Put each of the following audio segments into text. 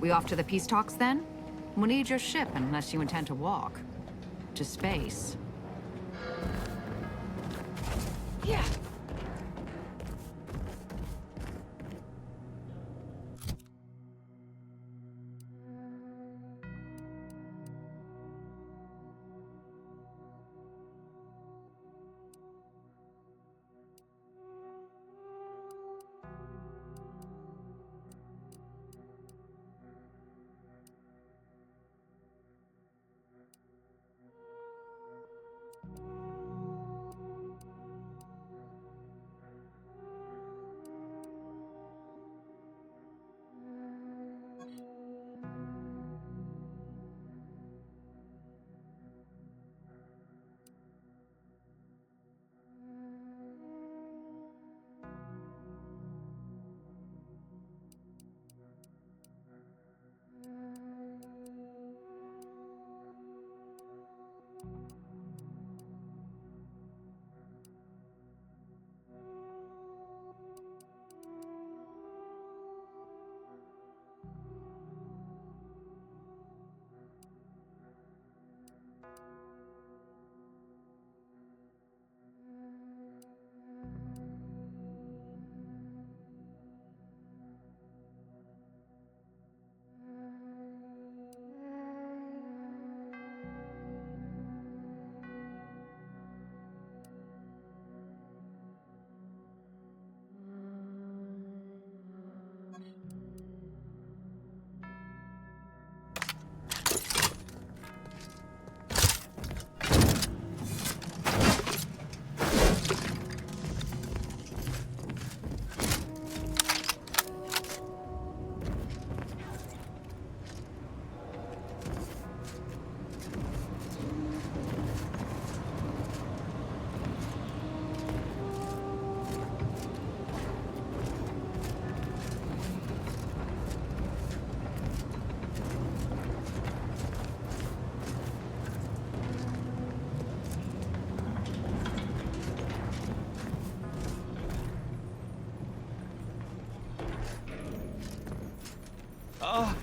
We off to the peace talks then? We'll need your ship unless you intend to walk. To space. Yeah.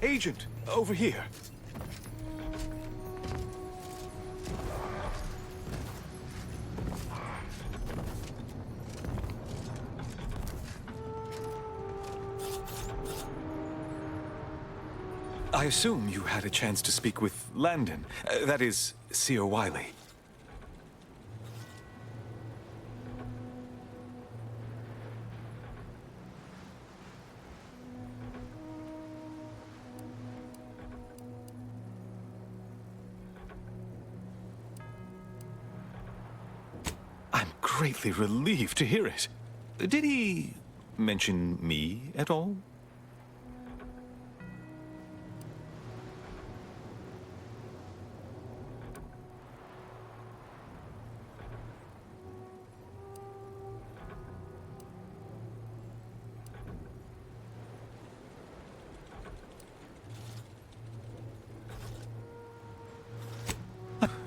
Agent, over here. I assume you had a chance to speak with Landon, that is, Seer Wiley. Greatly relieved to hear it. Did he mention me at all?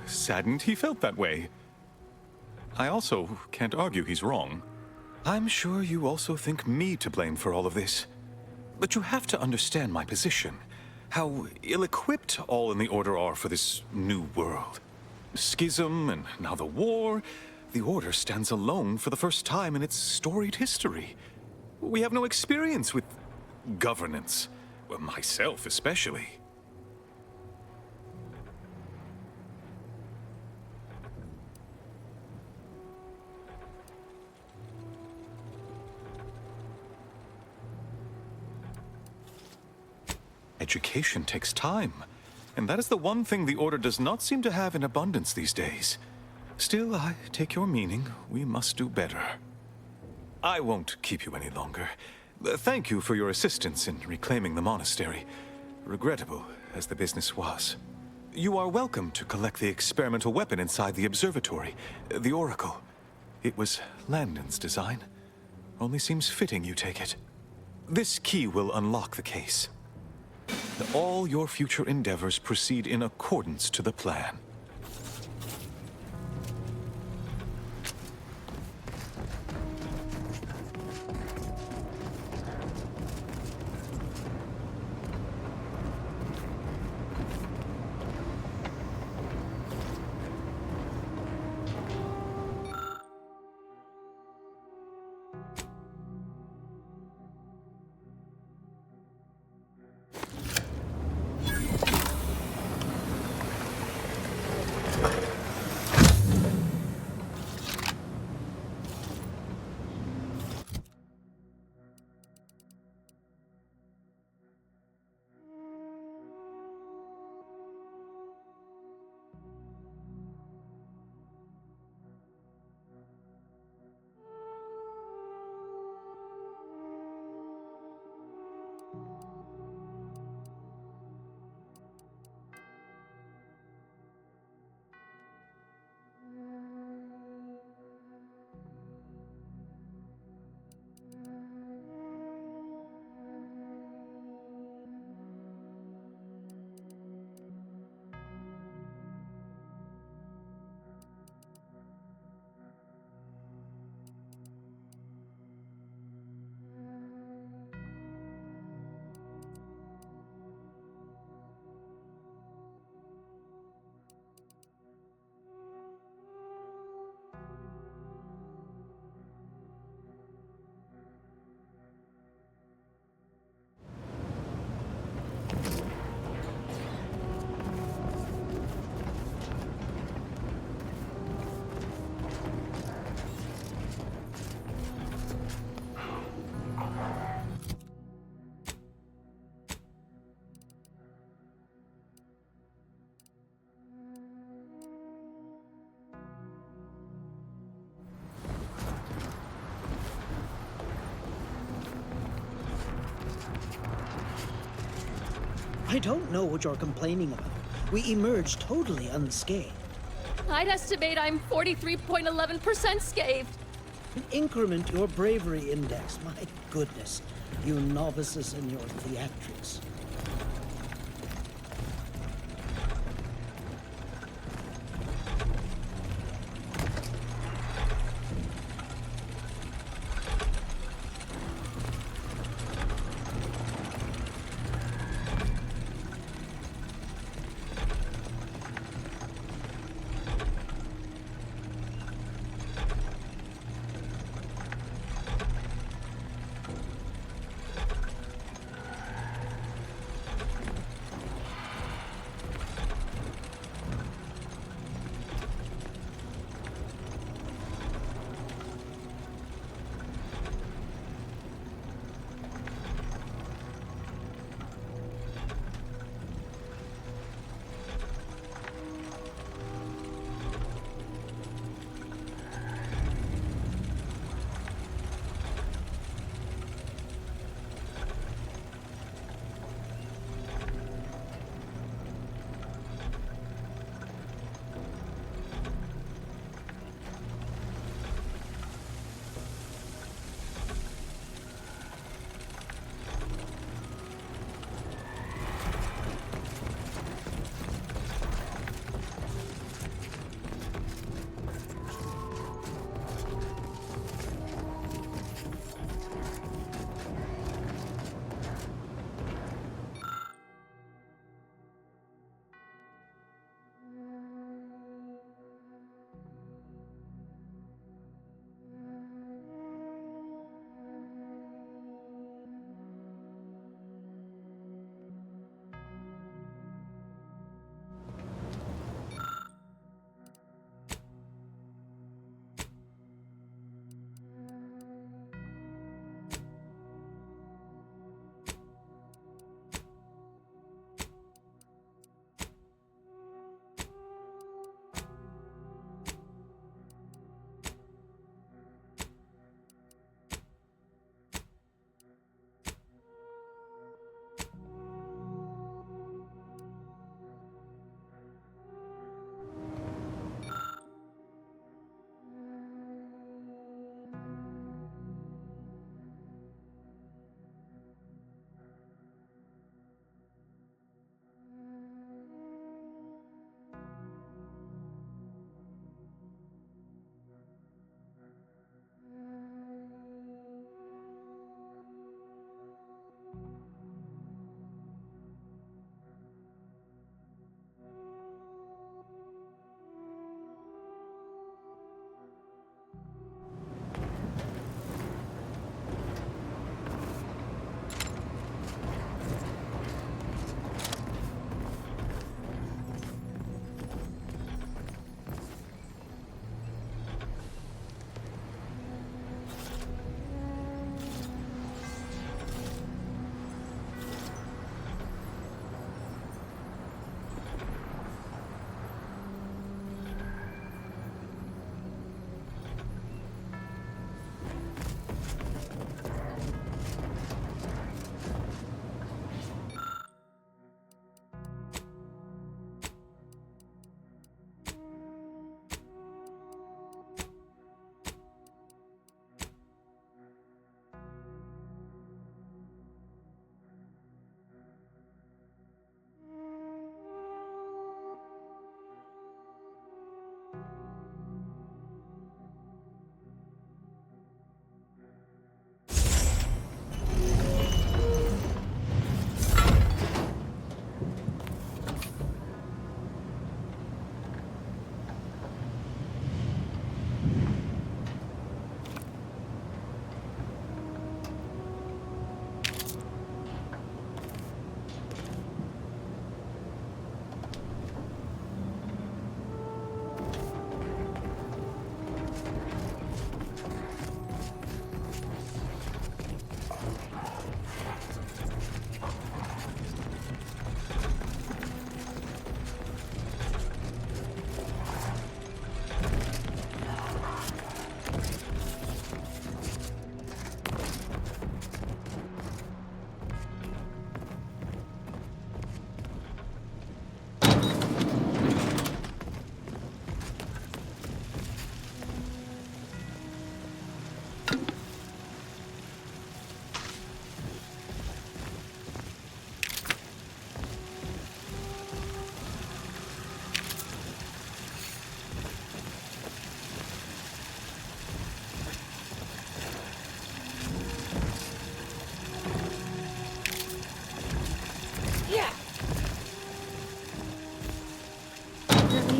Saddened he felt that way. I also can't argue he's wrong. I'm sure you also think me to blame for all of this. But you have to understand my position. How ill-equipped all in the Order are for this new world. Schism, and now the war. The Order stands alone for the first time in its storied history. We have no experience with governance. Well, myself especially. Education takes time, and that is the one thing the Order does not seem to have in abundance these days. Still, I take your meaning. We must do better. I won't keep you any longer. Thank you for your assistance in reclaiming the monastery, regrettable as the business was. You are welcome to collect the experimental weapon inside the observatory, the Oracle. It was Landon's design. Only seems fitting you take it. This key will unlock the case. All your future endeavors proceed in accordance to the plan. I don't know what you're complaining about. We emerged totally unscathed. I'd estimate I'm 43.11% scathed. Increment your bravery index. My goodness, you novices in your theatrics.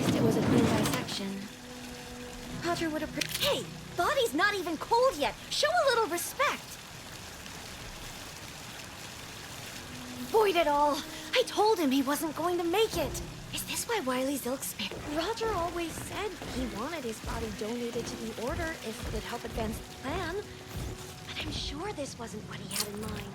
least it was a clean dissection. Roger would have. Hey, body's not even cold yet. Show a little respect. Void it all. I told him he wasn't going to make it. Is this why Wiley's ilk spared? Roger always said he wanted his body donated to the Order if it would help advance the plan. But I'm sure this wasn't what he had in mind.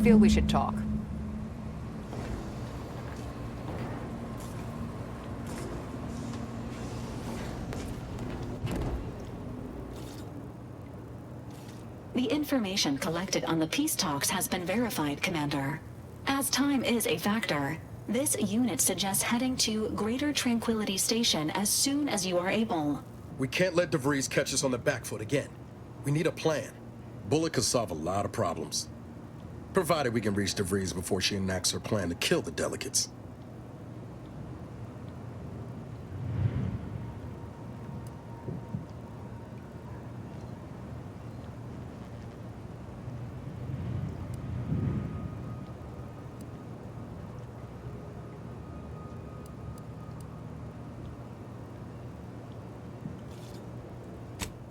feel we should talk. The information collected on the peace talks has been verified, Commander. As time is a factor, this unit suggests heading to Greater Tranquility Station as soon as you are able. We can't let DeVries catch us on the back foot again. We need a plan. Bullet could solve a lot of problems. Provided we can reach DeVries before she enacts her plan to kill the delegates.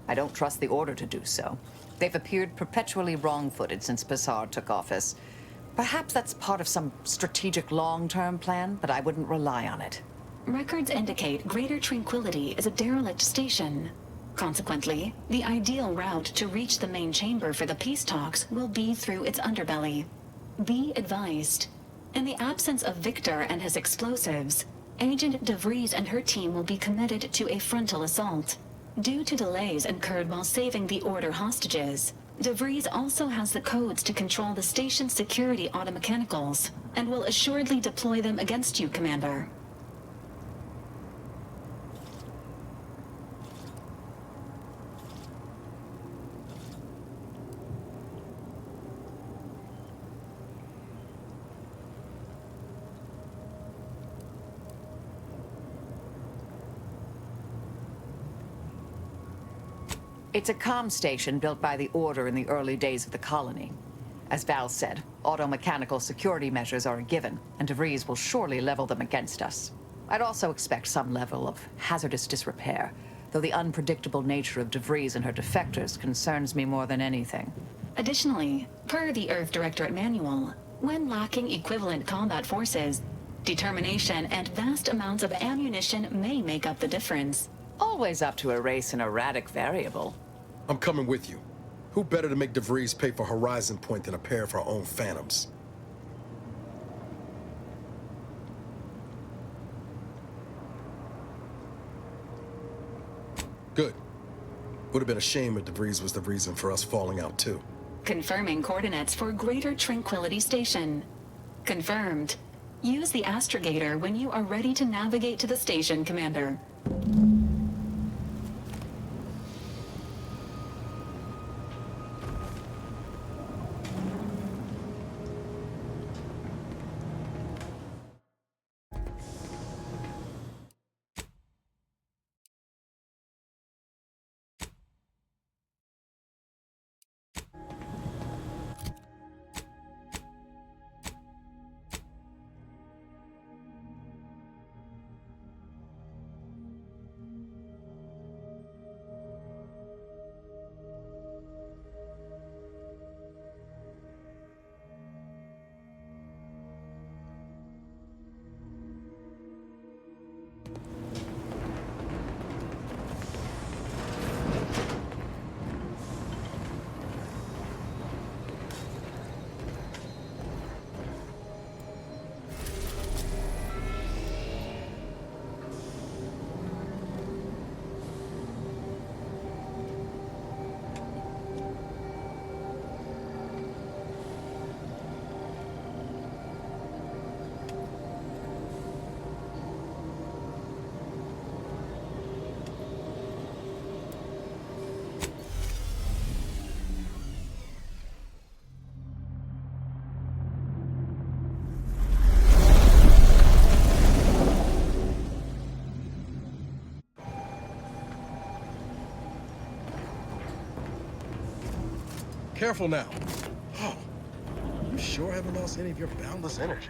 I don't trust the Order to do so. They've appeared perpetually wrong-footed since Bassar took office. Perhaps that's part of some strategic long-term plan, but I wouldn't rely on it. Records indicate Greater Tranquility is a derelict station. Consequently, the ideal route to reach the main chamber for the peace talks will be through its underbelly. Be advised. In the absence of Victor and his explosives, Agent DeVries and her team will be committed to a frontal assault. Due to delays incurred while saving the Order hostages, DeVries also has the codes to control the station's security automechanicals, and will assuredly deploy them against you, Commander. It's a comm station built by the Order in the early days of the colony. As Val said, auto-mechanical security measures are a given, and DeVries will surely level them against us. I'd also expect some level of hazardous disrepair, though the unpredictable nature of DeVries and her defectors concerns me more than anything. Additionally, per the Earth Directorate Manual, when lacking equivalent combat forces, determination and vast amounts of ammunition may make up the difference. Always up to erase an erratic variable. I'm coming with you. Who better to make DeVries pay for Horizon Point than a pair of our own Phantoms? Good. Would have been a shame if DeVries was the reason for us falling out too. Confirming coordinates for Greater Tranquility Station. Confirmed. Use the astrogator when you are ready to navigate to the station, Commander. Careful now. Oh, you sure haven't lost any of your boundless energy.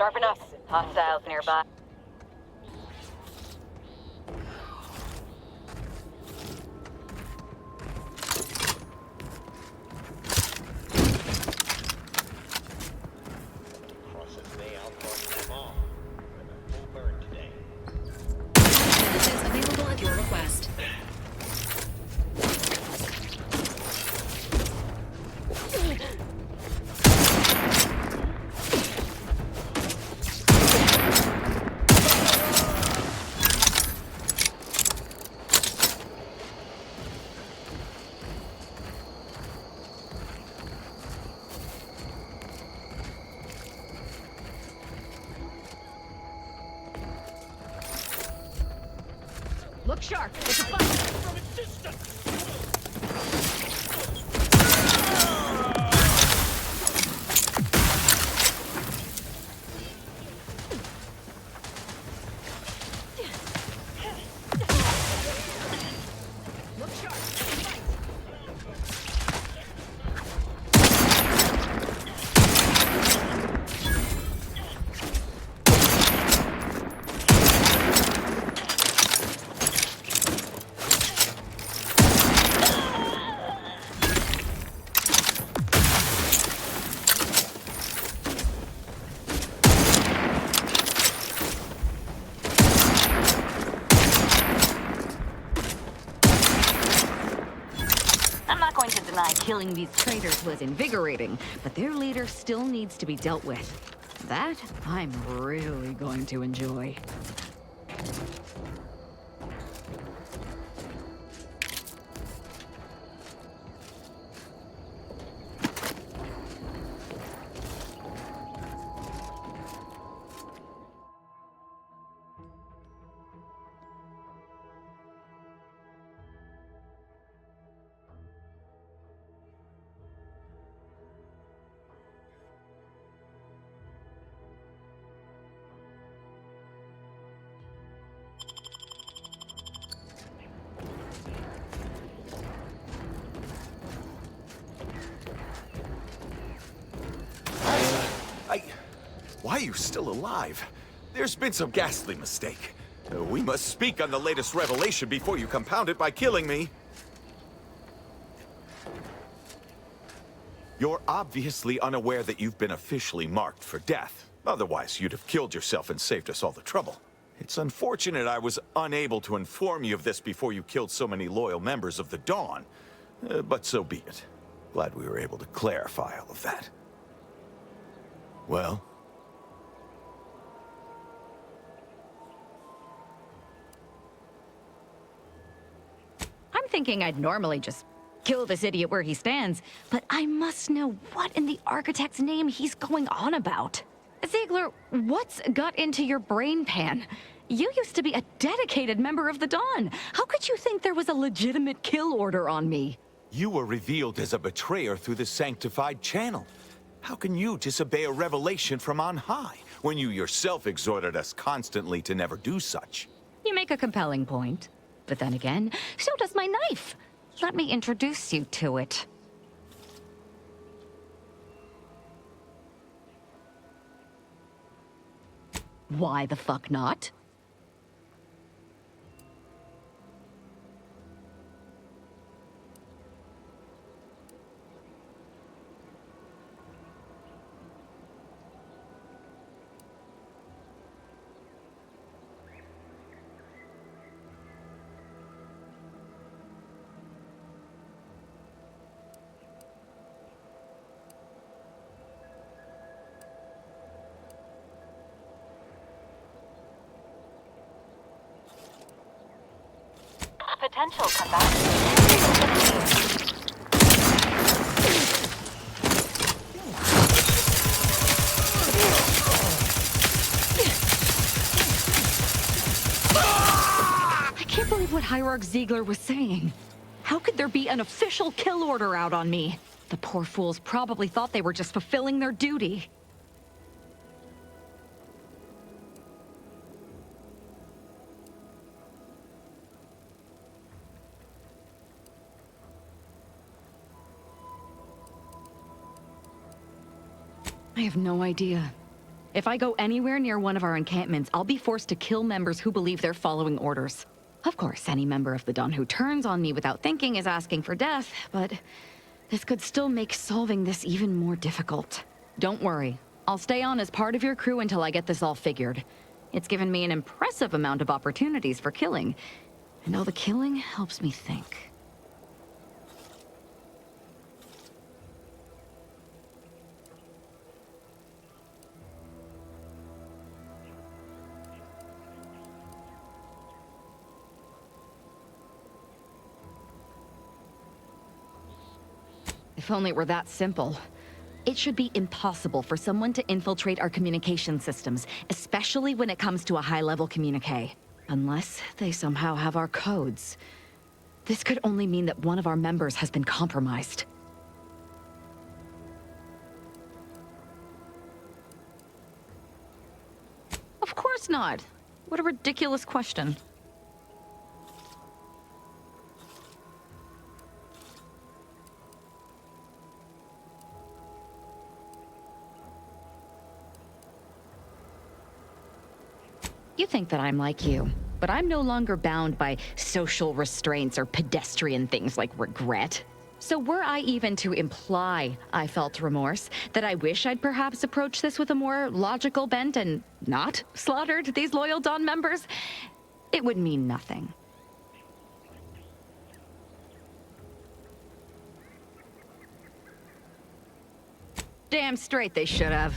Sharp enough. Hostiles nearby. Benefits available at your request. Look sharp. It's a fight. Look sharp. It's a fight. I'm not going to deny killing these traitors was invigorating, but their leader still needs to be dealt with. That I'm really going to enjoy. Why are you still alive? There's been some ghastly mistake. We must speak on the latest revelation before you compound it by killing me. You're obviously unaware that you've been officially marked for death. Otherwise, you'd have killed yourself and saved us all the trouble. It's unfortunate I was unable to inform you of this before you killed so many loyal members of the Dawn. But so be it. Glad we were able to clarify all of that. Well? I'm thinking I'd normally just kill this idiot where he stands, but I must know what in the architect's name he's going on about. Ziegler, what's got into your brain pan? You used to be a dedicated member of the Dawn. How could you think there was a legitimate kill order on me? You were revealed as a betrayer through the sanctified channel. How can you disobey a revelation from on high, when you yourself exhorted us constantly to never do such? You make a compelling point. But then again, so does my knife. Let me introduce you to it. Why the fuck not? Potential comeback. I can't believe what Hierarch Ziegler was saying. How could there be an official kill order out on me? The poor fools probably thought they were just fulfilling their duty. I have no idea. If I go anywhere near one of our encampments, I'll be forced to kill members who believe they're following orders. Of course, any member of the Dawn who turns on me without thinking is asking for death, but this could still make solving this even more difficult. Don't worry. I'll stay on as part of your crew until I get this all figured. It's given me an impressive amount of opportunities for killing, and all the killing helps me think. If only it were that simple. It should be impossible for someone to infiltrate our communication systems, especially when it comes to a high-level communique. Unless they somehow have our codes. This could only mean that one of our members has been compromised. Of course not. What a ridiculous question. You think that I'm like you, but I'm no longer bound by social restraints or pedestrian things like regret. So were I even to imply I felt remorse, that I wish I'd perhaps approached this with a more logical bent and not slaughtered these loyal Dawn members, it would mean nothing. Damn straight they should have.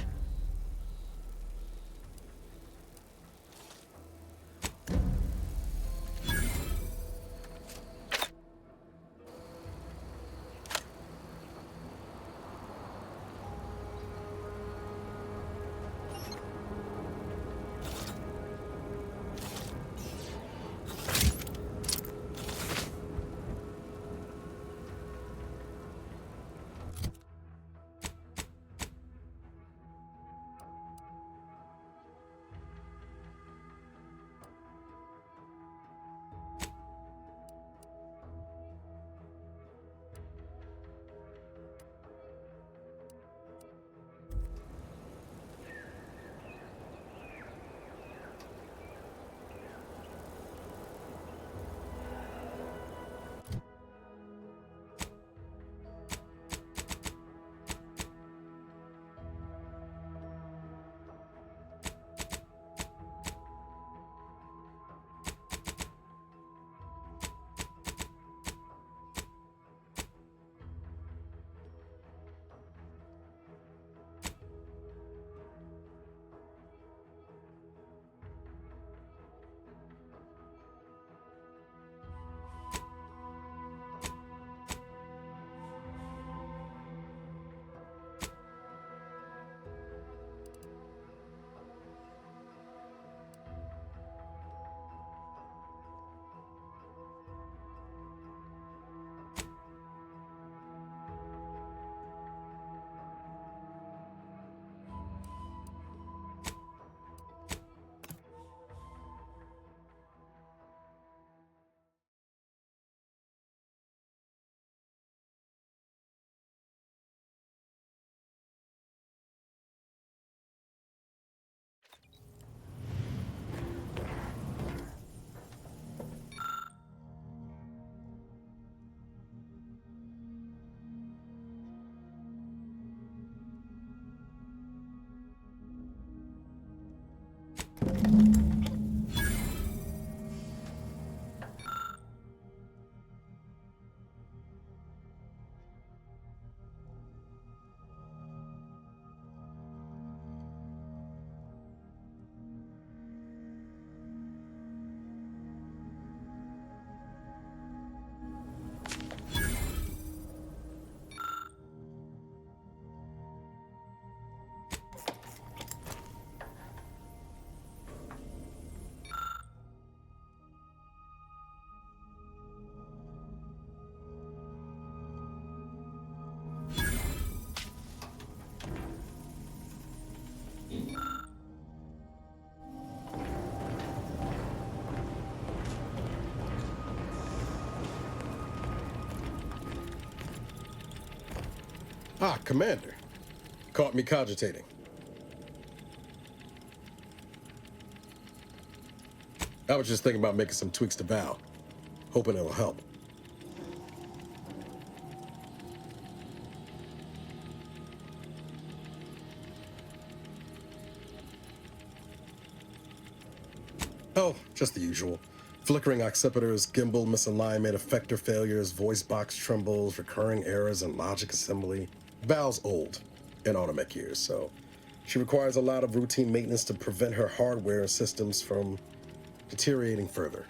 Ah, Commander. Caught me cogitating. I was just thinking about making some tweaks to Val, hoping it'll help. Oh, just the usual. Flickering occipiters, gimbal misalignment, effector failures, voice box trembles, recurring errors in logic assembly. Val's old in Automech years, so she requires a lot of routine maintenance to prevent her hardware and systems from deteriorating further.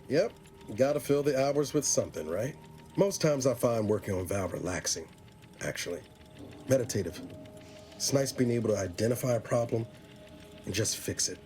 Yep, gotta fill the hours with something, right? Most times I find working on Val relaxing, actually. Meditative. It's nice being able to identify a problem and just fix it.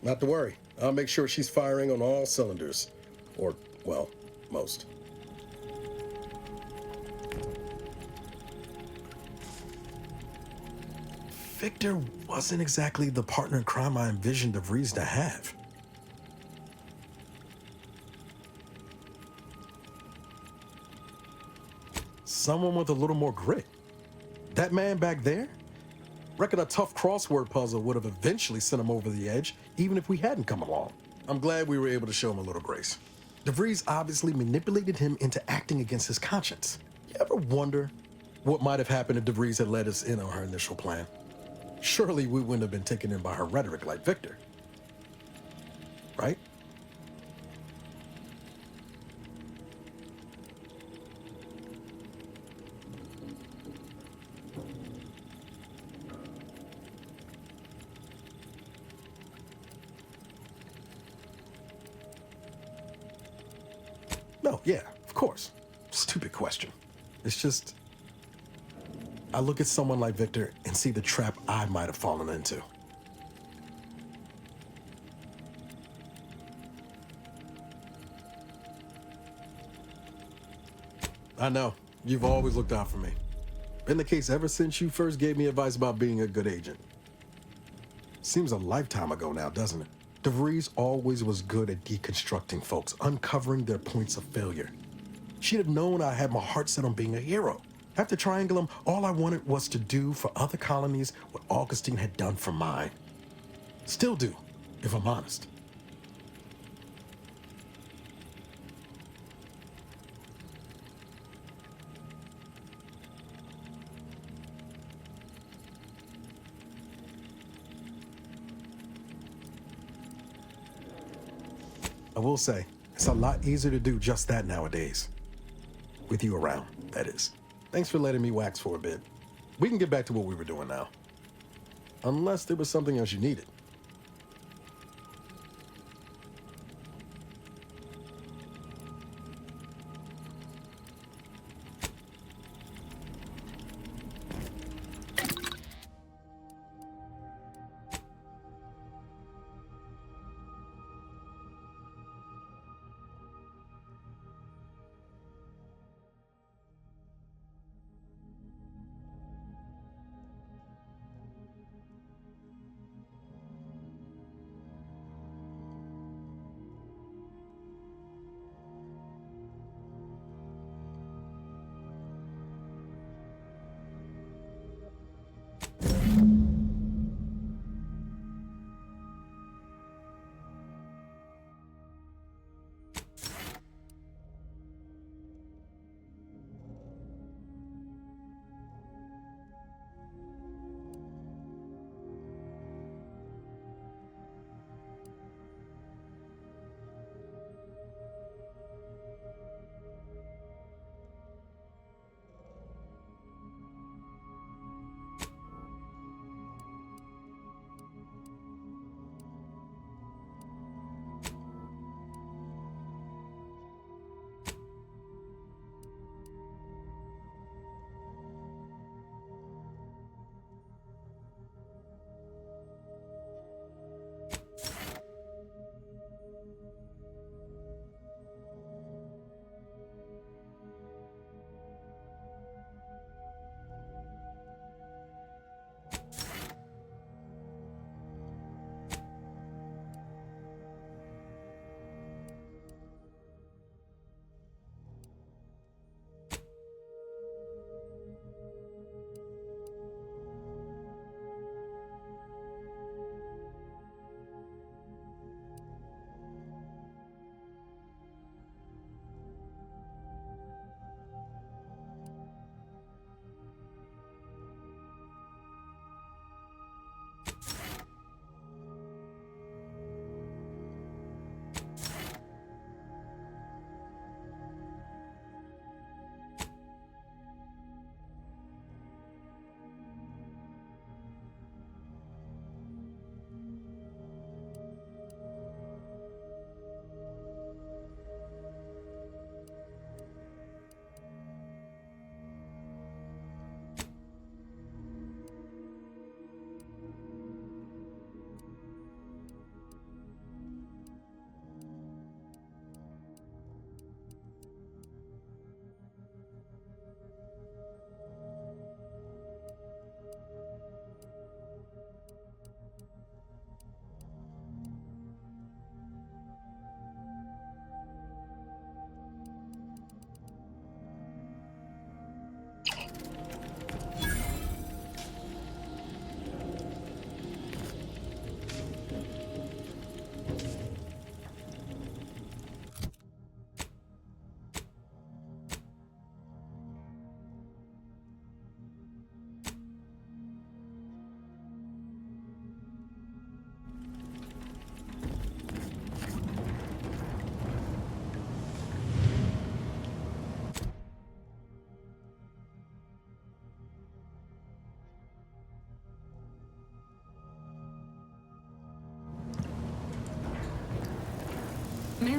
Not to worry. I'll make sure she's firing on all cylinders. Or, well, most. Victor wasn't exactly the partner in crime I envisioned DeVries to have. Someone with a little more grit. That man back there? Reckon a tough crossword puzzle would have eventually sent him over the edge, even if we hadn't come along. I'm glad we were able to show him a little grace. DeVries obviously manipulated him into acting against his conscience. You ever wonder what might have happened if DeVries had let us in on her initial plan? Surely we wouldn't have been taken in by her rhetoric like Victor. Right? No, yeah, of course. Stupid question. It's just, I look at someone like Victor and see the trap I might have fallen into. I know, you've always looked out for me. Been the case ever since you first gave me advice about being a good agent. Seems a lifetime ago now, doesn't it? DeVries always was good at deconstructing folks, uncovering their points of failure. She'd have known I had my heart set on being a hero. After Triangulum, all I wanted was to do for other colonies what Augustine had done for mine. Still do, if I'm honest. I will say, it's a lot easier to do just that nowadays. With you around, that is. Thanks for letting me wax for a bit. We can get back to what we were doing now. Unless there was something else you needed.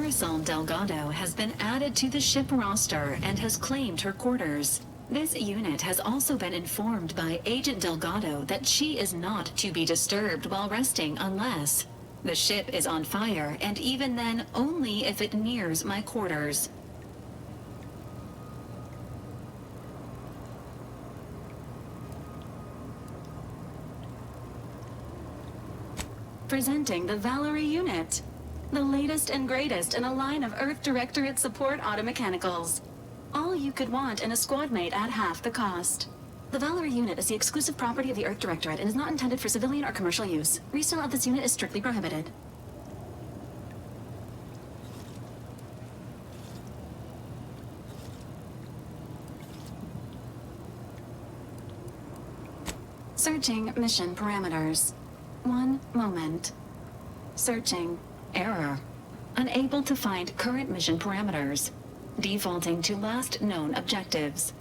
Marisol Delgado has been added to the ship roster and has claimed her quarters. This unit has also been informed by Agent Delgado that she is not to be disturbed while resting unless the ship is on fire, and even then only if it nears my quarters. Presenting the Valerie unit, the latest and greatest in a line of Earth Directorate support automechanicals. All you could want in a squad mate at half the cost. The Valerie unit is the exclusive property of the Earth Directorate and is not intended for civilian or commercial use. Resale of this unit is strictly prohibited. Searching mission parameters. One moment. Searching. Error. Unable to find current mission parameters. Defaulting to last known objectives.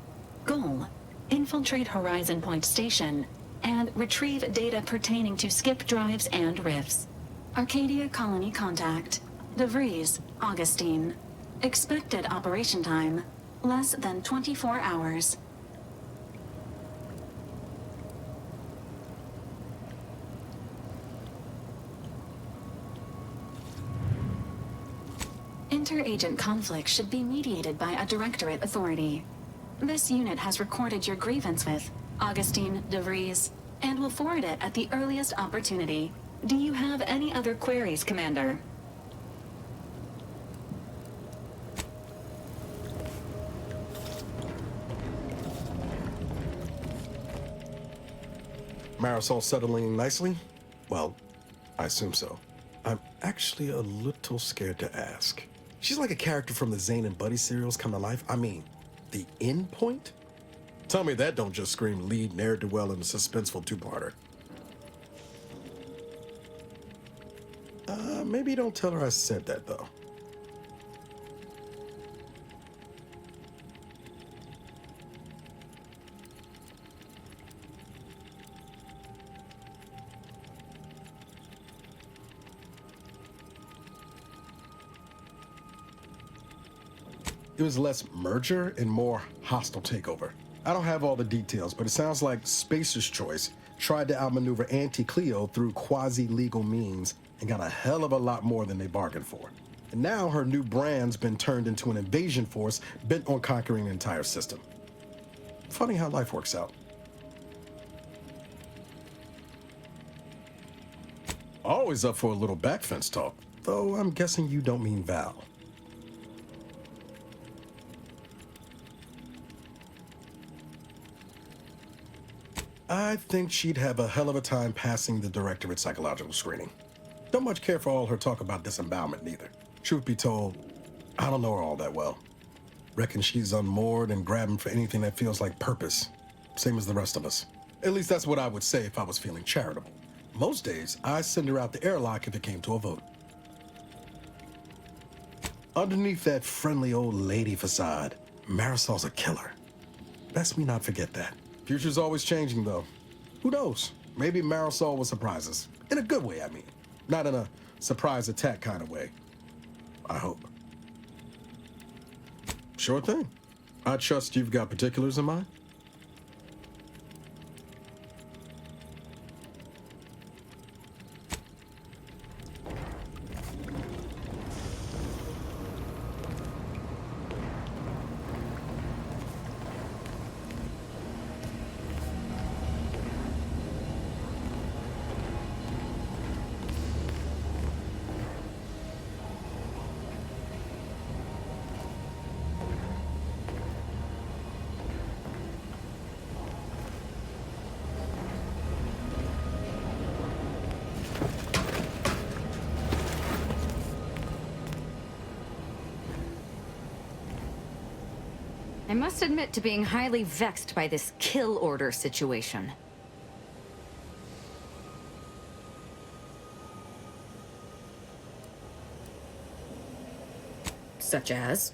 Goal. Infiltrate Horizon Point Station and retrieve data pertaining to skip drives and rifts. Arcadia Colony contact. De Vries, Augustine. Expected operation time. Less than 24 hours. Inter-agent conflict should be mediated by a directorate authority. This unit has recorded your grievance with Augustine De Vries and will forward it at the earliest opportunity. Do you have any other queries, Commander? Marisol settling nicely? Well, I assume so. I'm actually a little scared to ask. She's like a character from the Zane and Buddy serials come to life. I mean, the end point? Tell me that don't just scream lead ne'er-do-well in a suspenseful two-parter. Maybe don't tell her I said that, though. It was less merger and more hostile takeover. I don't have all the details, but it sounds like Spacer's Choice tried to outmaneuver Anti-Cleo through quasi-legal means and got a hell of a lot more than they bargained for. And now her new brand's been turned into an invasion force bent on conquering the entire system. Funny how life works out. Always up for a little backfence talk, though I'm guessing you don't mean Val. I think she'd have a hell of a time passing the directorate psychological screening. Don't much care for all her talk about disembowelment neither. Truth be told, I don't know her all that well. Reckon she's unmoored and grabbing for anything that feels like purpose. Same as the rest of us. At least that's what I would say if I was feeling charitable. Most days, I'd send her out the airlock if it came to a vote. Underneath that friendly old lady facade, Marisol's a killer. Best we not forget that. Future's always changing, though. Who knows? Maybe Marisol will surprise us. In a good way, I mean. Not in a surprise attack kind of way. I hope. Sure thing. I trust you've got particulars in mind. I must admit to being highly vexed by this kill order situation. Such as?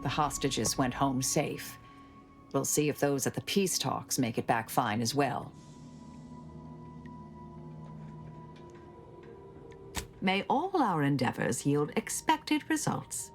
The hostages went home safe. We'll see if those at the peace talks make it back fine as well. May all our endeavors yield expected results.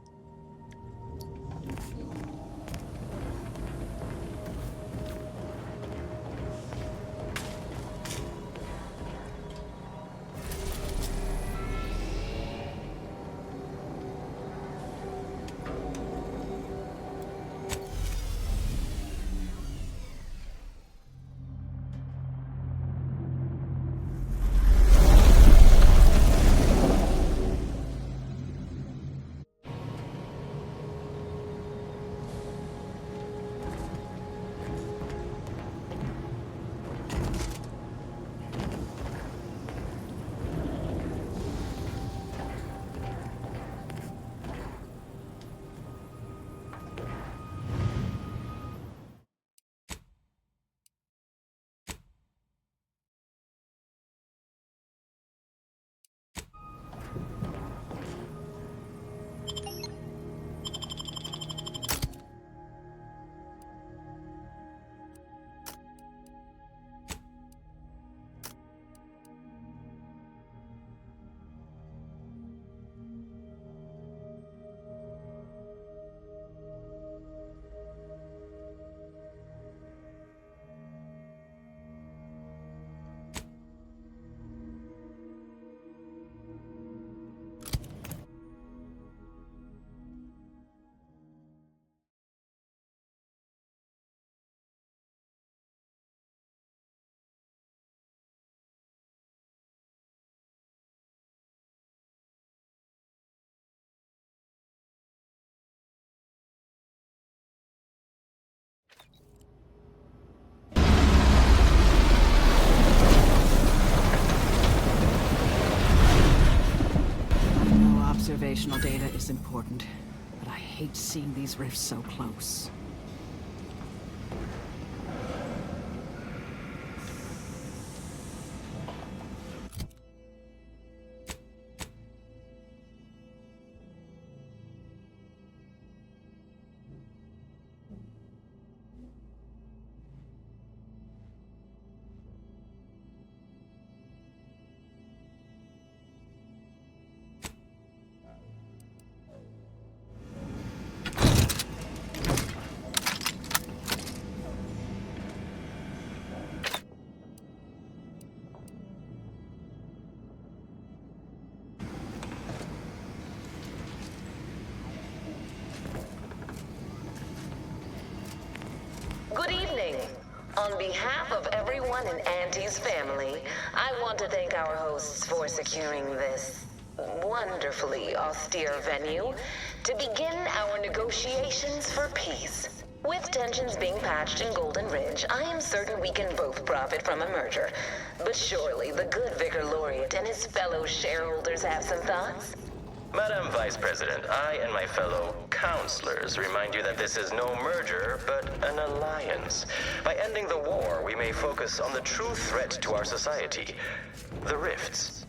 Observational data is important, but I hate seeing these rifts so close. Good evening. On behalf of everyone in Auntie's family, I want to thank our hosts for securing this wonderfully austere venue to begin our negotiations for peace. With tensions being patched in Golden Ridge, I am certain we can both profit from a merger. But surely the good Vicar Laureate and his fellow shareholders have some thoughts? Madam Vice President, I and my fellow counselors remind you that this is no merger, but an alliance. By ending the war, we may focus on the true threat to our society, the rifts.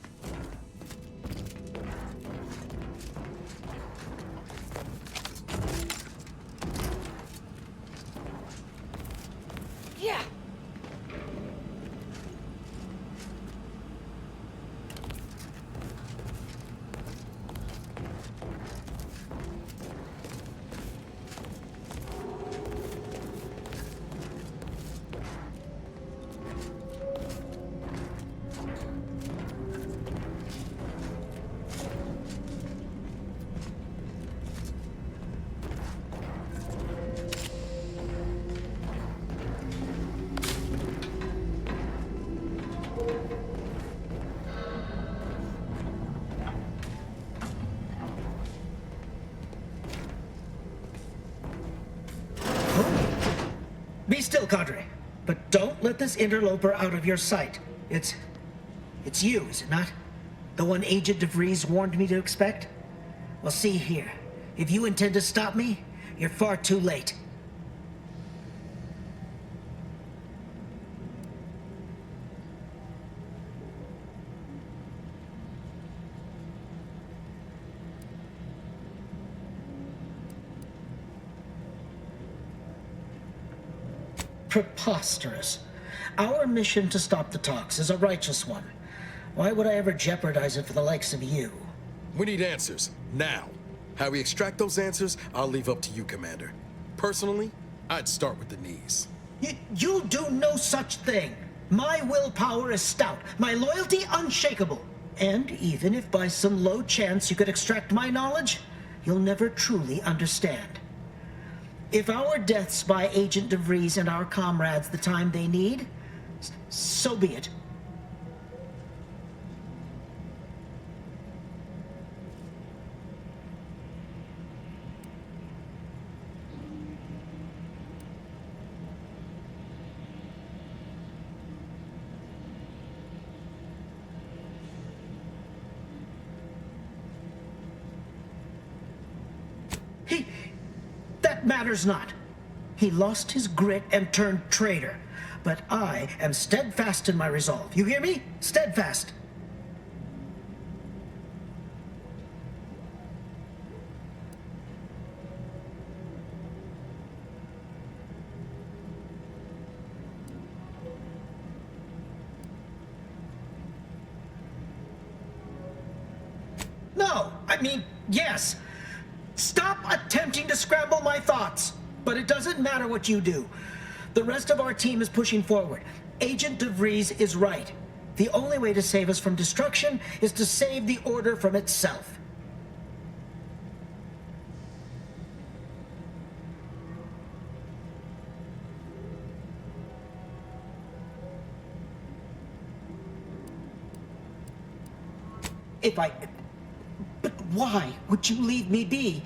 Yeah. Be still, Cadre. But don't let this interloper out of your sight. It's you, is it not? The one Agent DeVries warned me to expect? Well, see here. If you intend to stop me, you're far too late. preposterous. Our mission to stop the talks is a righteous one. Why would I ever jeopardize it for the likes of you? We need answers, now. How we extract those answers, I'll leave up to you, Commander. Personally, I'd start with the knees. You'll do no such thing. My willpower is stout, my loyalty unshakable. And even if by some low chance you could extract my knowledge, you'll never truly understand. If our deaths buy Agent DeVries and our comrades the time they need, so be it. That matters not. He lost his grit and turned traitor. But I am steadfast in my resolve. You hear me? Steadfast. No, I mean, yes. Stop attempting to scramble my thoughts. But it doesn't matter what you do. The rest of our team is pushing forward. Agent DeVries is right. The only way to save us from destruction is to save the Order from itself. But why would you leave me be?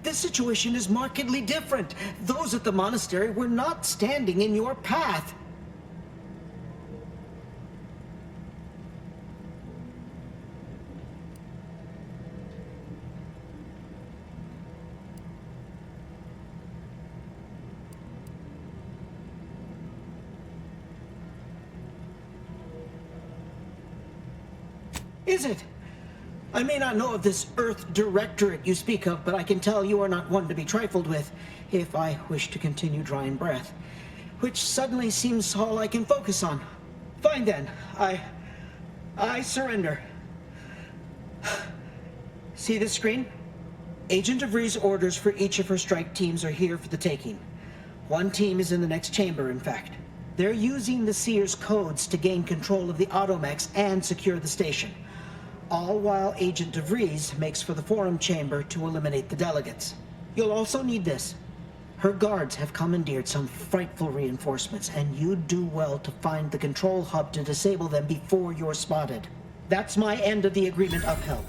This situation is markedly different. Those at the monastery were not standing in your path. Is it? I may not know of this Earth Directorate you speak of, but I can tell you are not one to be trifled with, if I wish to continue drawing breath, which suddenly seems all I can focus on. Fine then, I surrender. See this screen? Agent DeVries' orders for each of her strike teams are here for the taking. One team is in the next chamber, in fact. They're using the Seer's codes to gain control of the automechs and secure the station. All while Agent DeVries makes for the forum chamber to eliminate the delegates. You'll also need this. Her guards have commandeered some frightful reinforcements, and you'd do well to find the control hub to disable them before you're spotted. That's my end of the agreement upheld.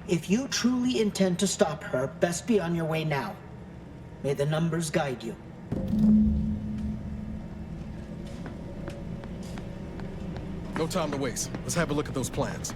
If you truly intend to stop her, best be on your way now. May the numbers guide you. No time to waste. Let's have a look at those plans.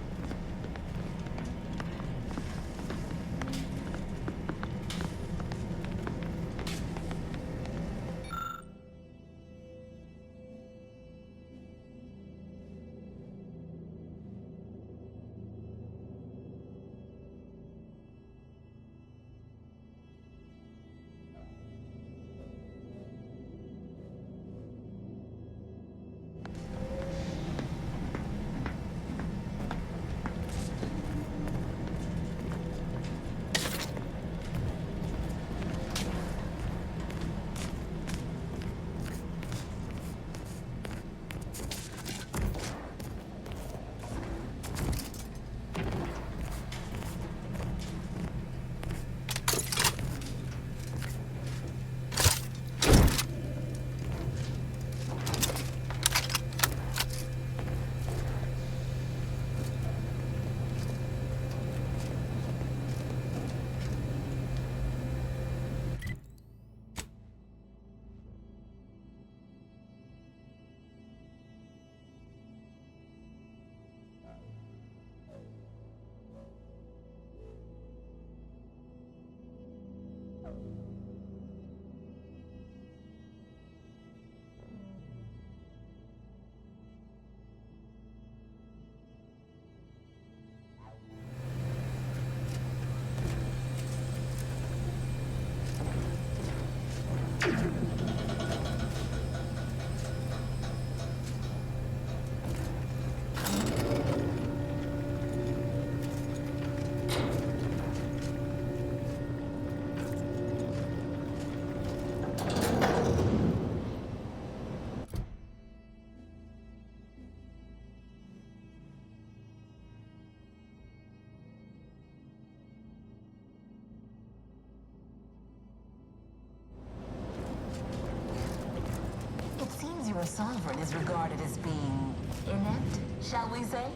your sovereign is regarded as being inept, shall we say?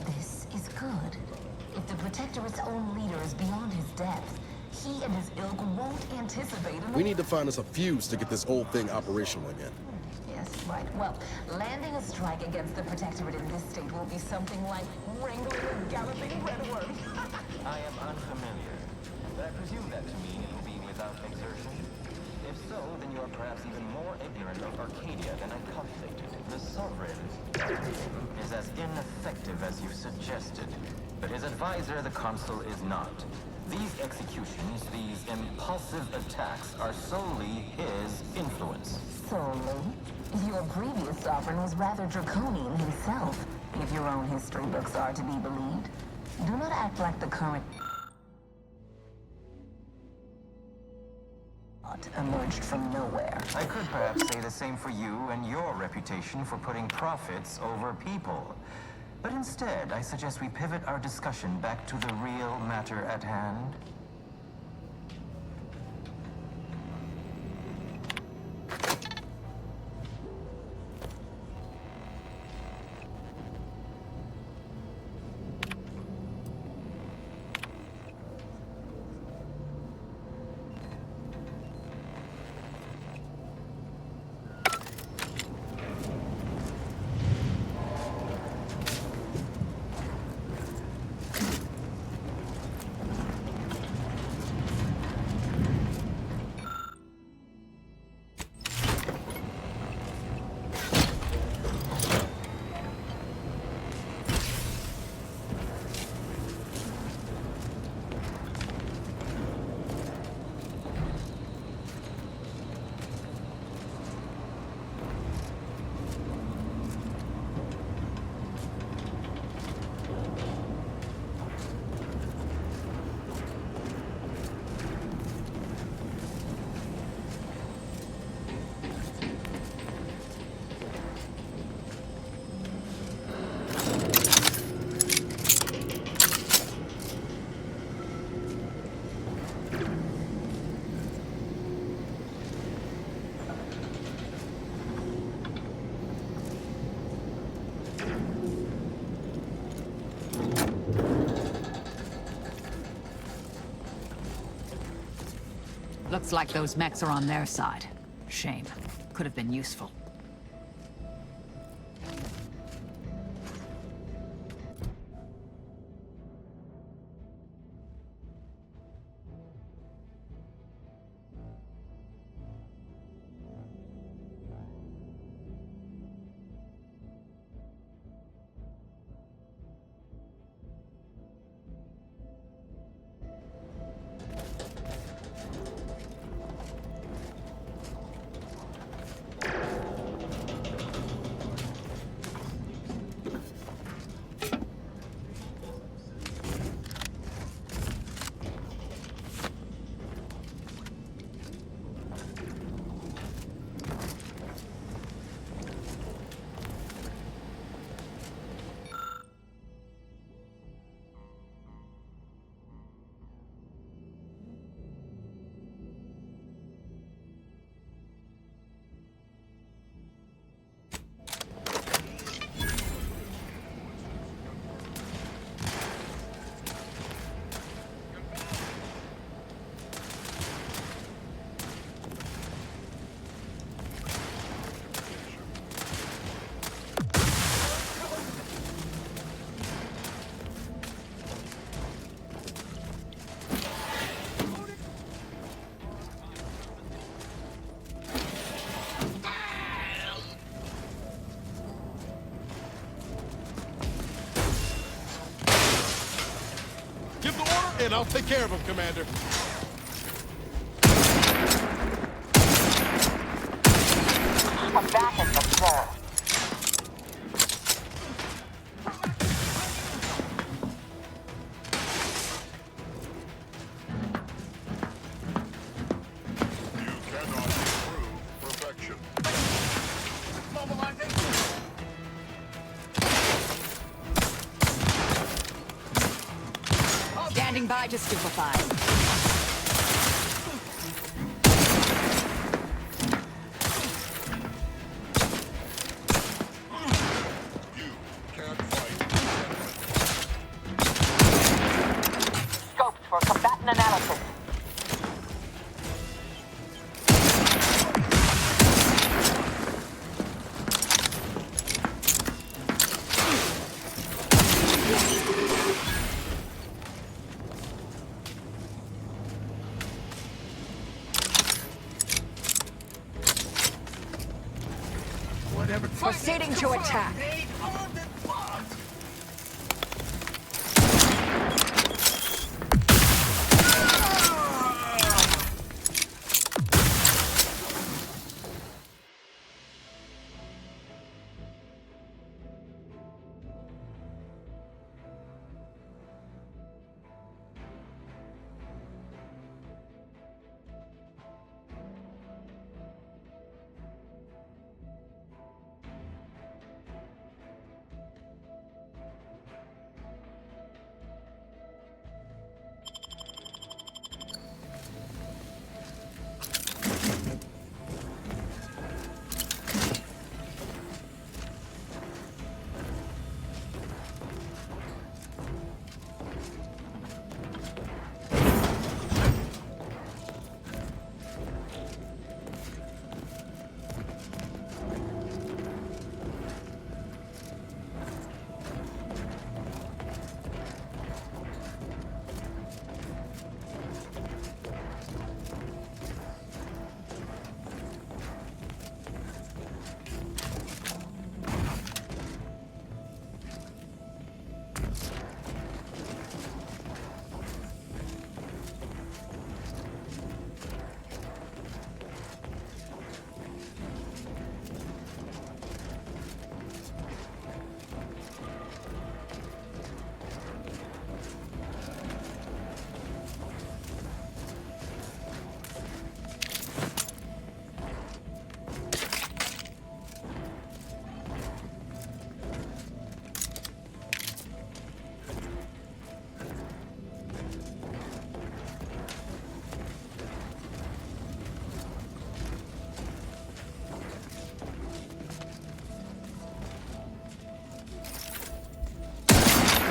This is good. If the Protectorate's own leader is beyond his depth, he and his ilk won't anticipate an— We need to find us a fuse to get this whole thing operational again. Yes, right. Well, landing a strike against the Protectorate in this state will be something like wrangling a galloping redworm. I am unfamiliar, but I presume that to mean it will be without exertion. If so, then you are perhaps even more ignorant of Arcadia than I calculated. The Sovereign is as ineffective as you suggested, but his advisor, the Consul, is not. These executions, these impulsive attacks, are solely his influence. Solely? Your previous sovereign was rather draconian himself, if your own history books are to be believed. Do not act like the current emerged from nowhere. I could perhaps say the same for you and your reputation for putting profits over people. But instead, I suggest we pivot our discussion back to the real matter at hand. Looks like those mechs are on their side. Shame. Could have been useful. And I'll take care of him, Commander. I'm back at the floor. You cannot improve perfection. Mobilizing. Standing by to stupefy. Proceeding to attack.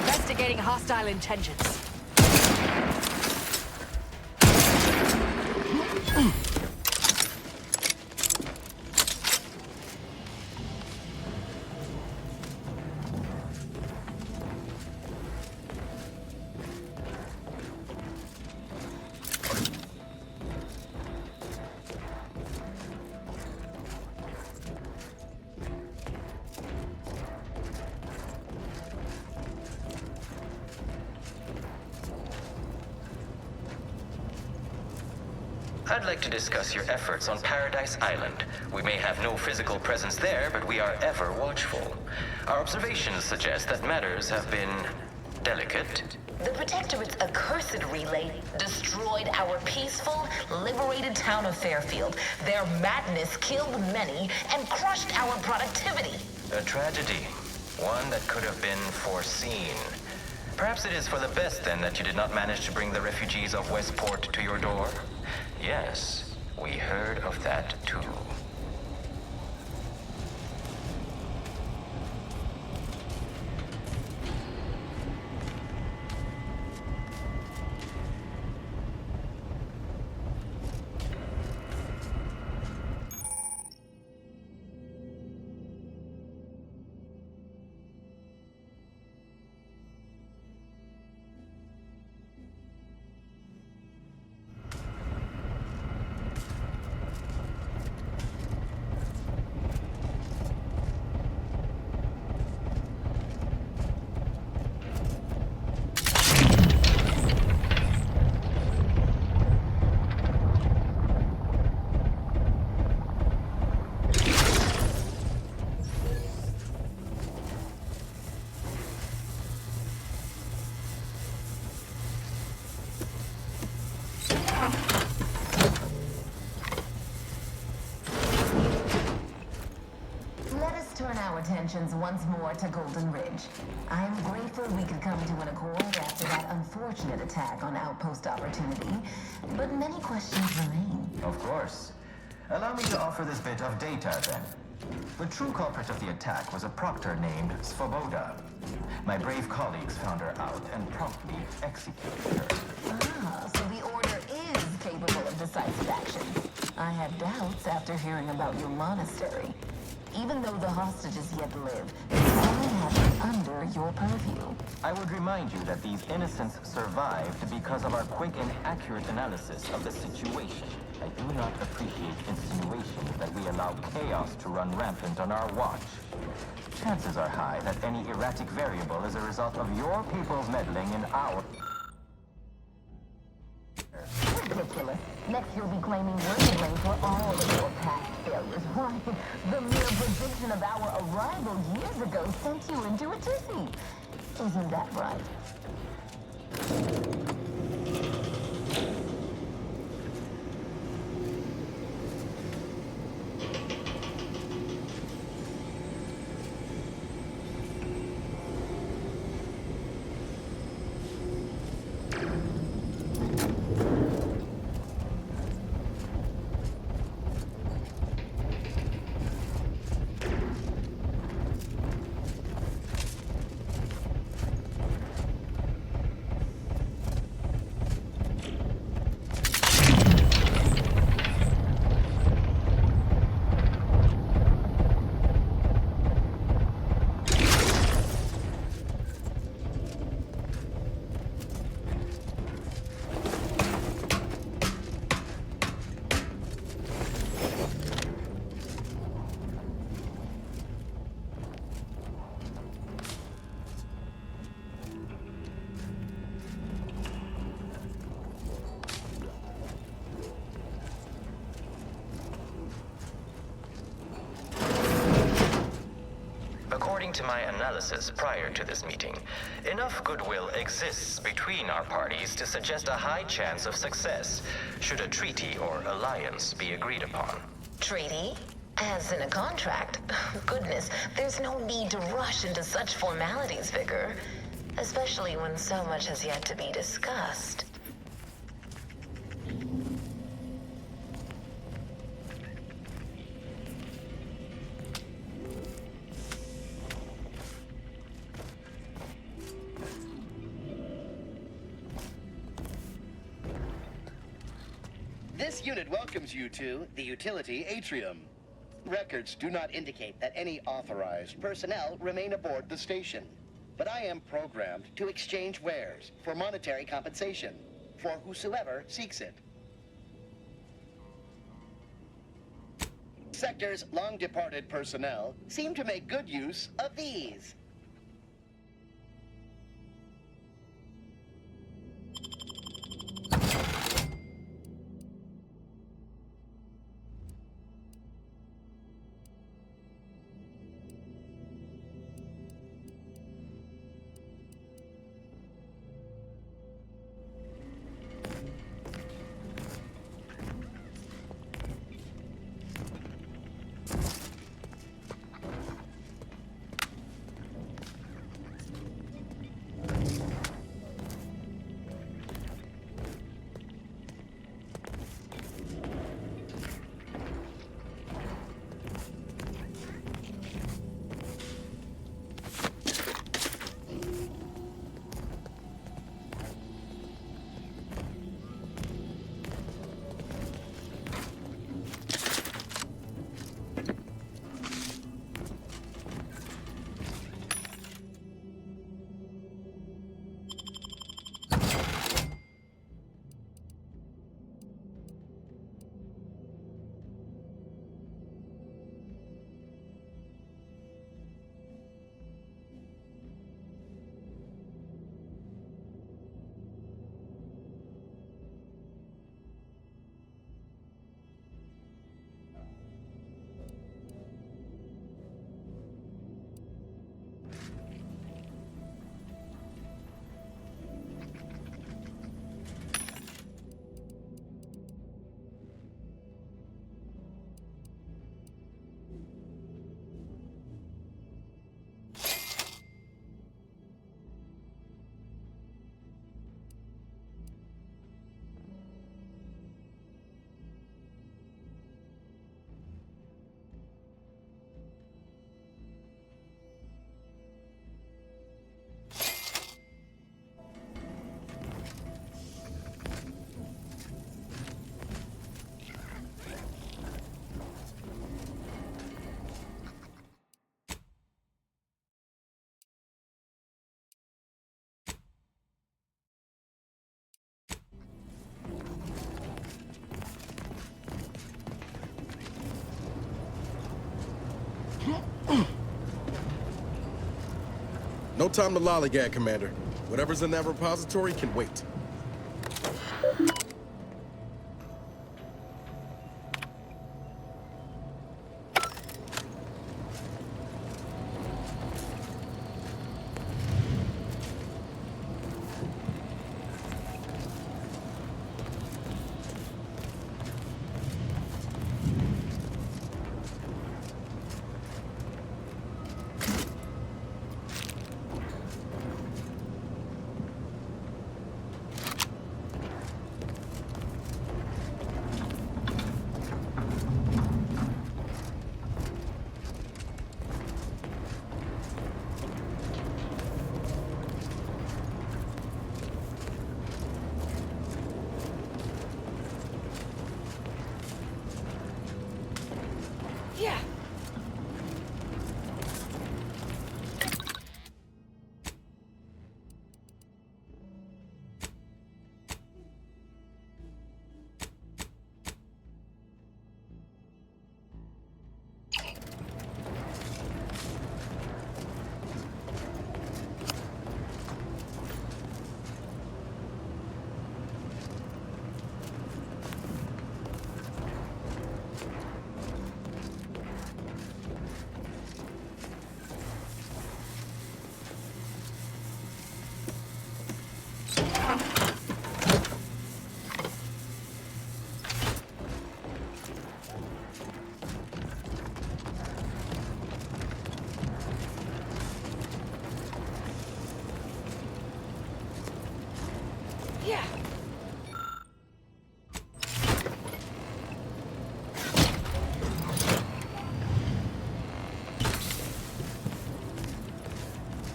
Investigating hostile intentions. I'd like to discuss your efforts on Paradise Island. We may have no physical presence there, but we are ever watchful. Our observations suggest that matters have been delicate. The Protectorate's accursed relay destroyed our peaceful, liberated town of Fairfield. Their madness killed many and crushed our productivity. A tragedy. One that could have been foreseen. Perhaps it is for the best, then, that you did not manage to bring the refugees of Westport to your door? Yes, we heard of that, too. Attentions once more to Golden Ridge. I am grateful we could come to an accord after that unfortunate attack on Outpost Opportunity, but many questions remain. Of course. Allow me to offer this bit of data, then. The true culprit of the attack was a proctor named Svoboda. My brave colleagues found her out and promptly executed her. Ah, so the Order is capable of decisive action. I had doubts after hearing about your monastery. Even though the hostages yet live, they only happened under your purview. I would remind you that these innocents survived because of our quick and accurate analysis of the situation. I do not appreciate insinuations that we allow chaos to run rampant on our watch. Chances are high that any erratic variable is a result of your people's meddling in our... Ridiculous. Next you'll be claiming we're to blame for all of your past failures. Why, the mere prediction of our arrival years ago sent you into a tizzy. Isn't that right? According to my analysis prior to this meeting, enough goodwill exists between our parties to suggest a high chance of success, should a treaty or alliance be agreed upon. Treaty? As in a contract? Goodness, there's no need to rush into such formalities, Vicar. Especially when so much has yet to be discussed. This unit welcomes you to the utility atrium. Records do not indicate that any authorized personnel remain aboard the station. But I am programmed to exchange wares for monetary compensation for whosoever seeks it. Sector's long-departed personnel seem to make good use of these. No time to lollygag, Commander. Whatever's in that repository can wait. Yeah. Yeah.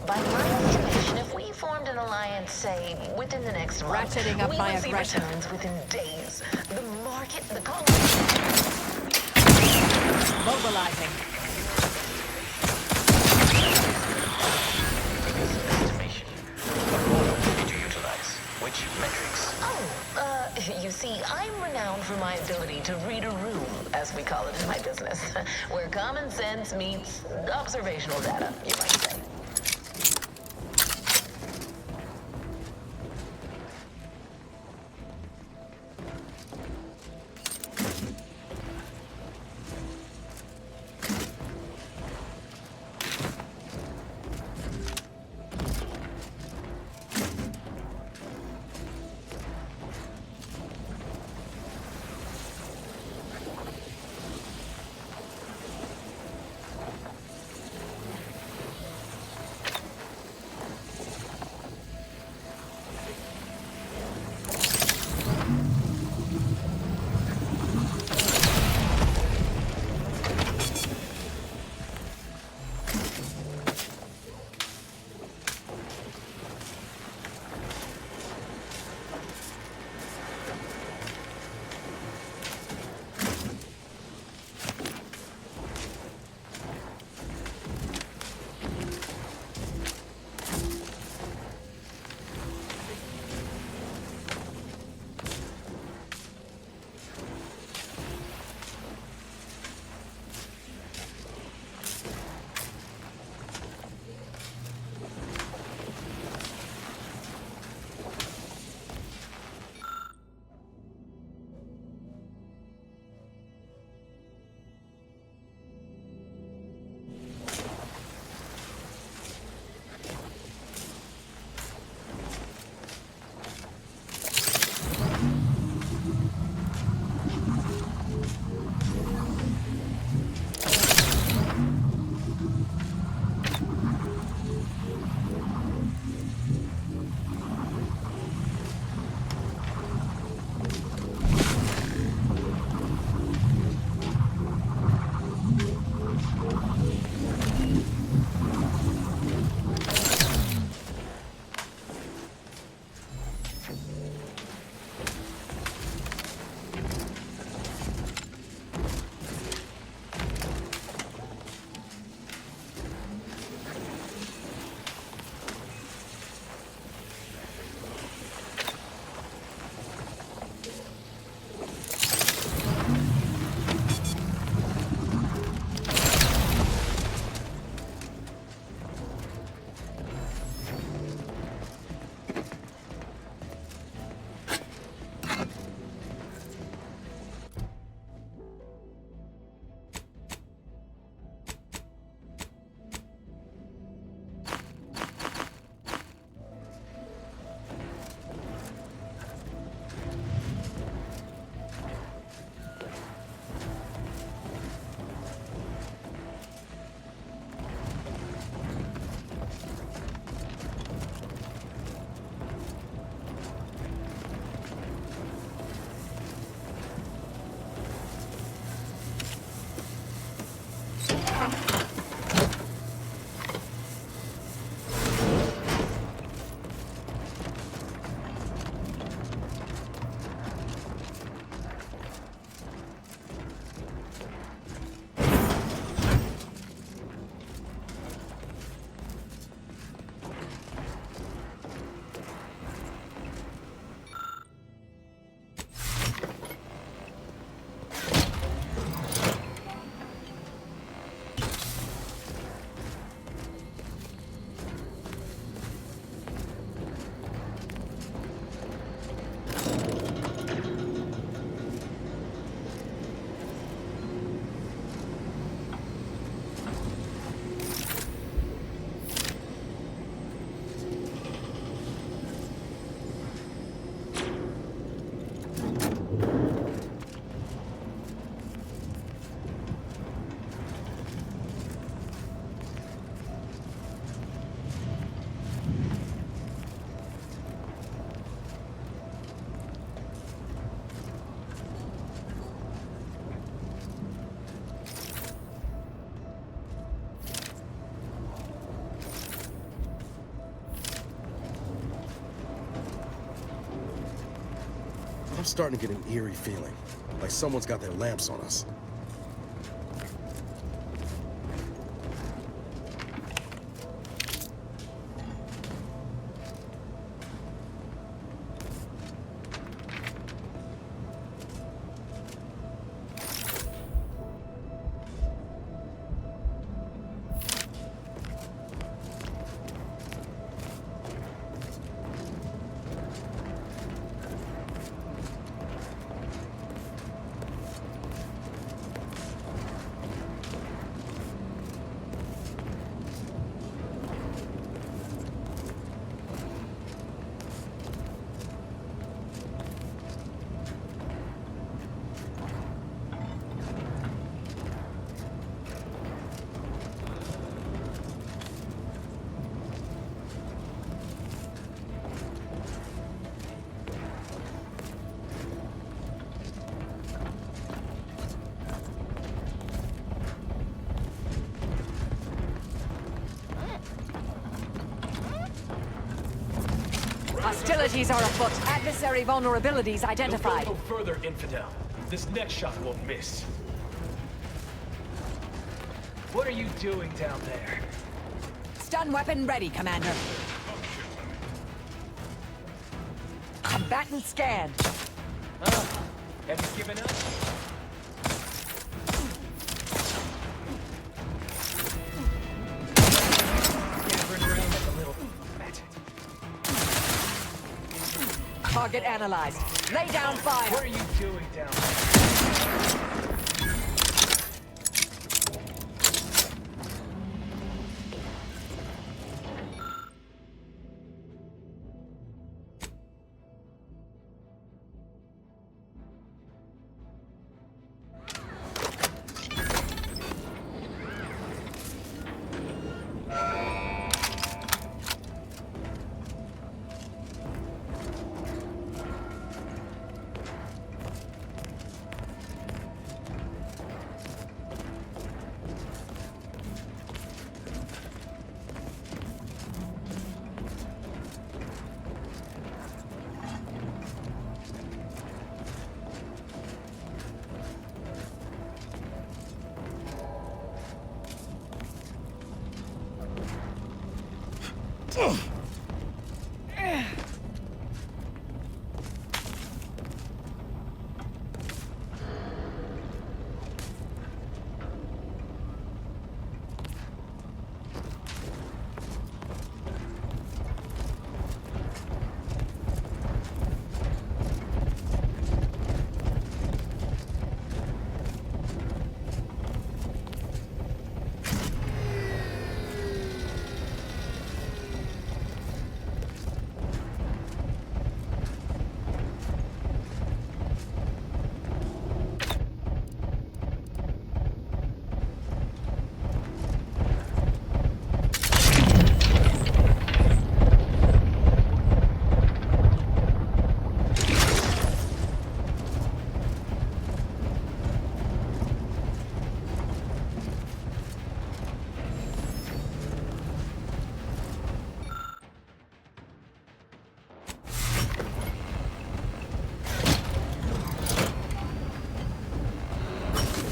By my estimation, if we formed an alliance, say, within the next month, Ratcheting up we my would see aggression. returns within days. The market, the colony... Mobilizing. Estimation. What model did you utilize? Which metrics? You see, I'm renowned for my ability to read a room, as we call it in my business, where common sense meets observational data, you might say. starting to get an eerie feeling, like someone's got their lamps on us. Hostilities are afoot. Adversary vulnerabilities identified. Don't go no further, Infidel. This next shot won't miss. What are you doing down there? Stun weapon ready, Commander. Combatant scanned. Oh, have you given up? Target analyzed. Lay down fire. What are you doing down there?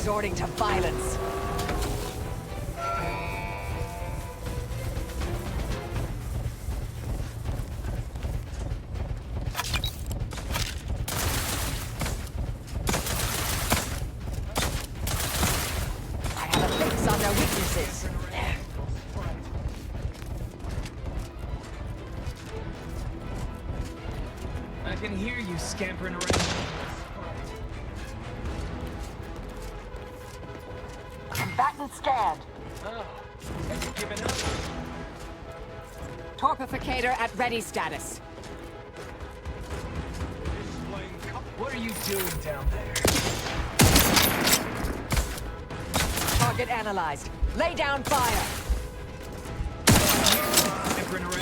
Resorting to violence. I have a fix on their weaknesses. I can hear you scampering around. Combatant scanned. Oh, have you given up? Torpificator at ready status. What are you doing down there? Target analyzed. Lay down fire. Scampering around.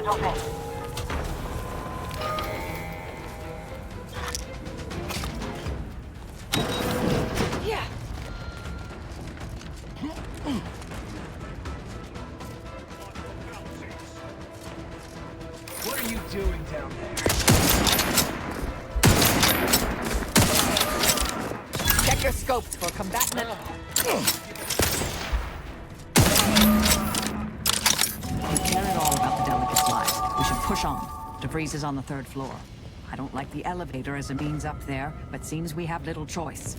étoffé. Yeah. What are you doing down there? Check your scopes for combatant. We care at all about the delegates' lives. We should push on. DeVries is on the 3rd floor. I don't like the elevator as a means up there, but seems we have little choice.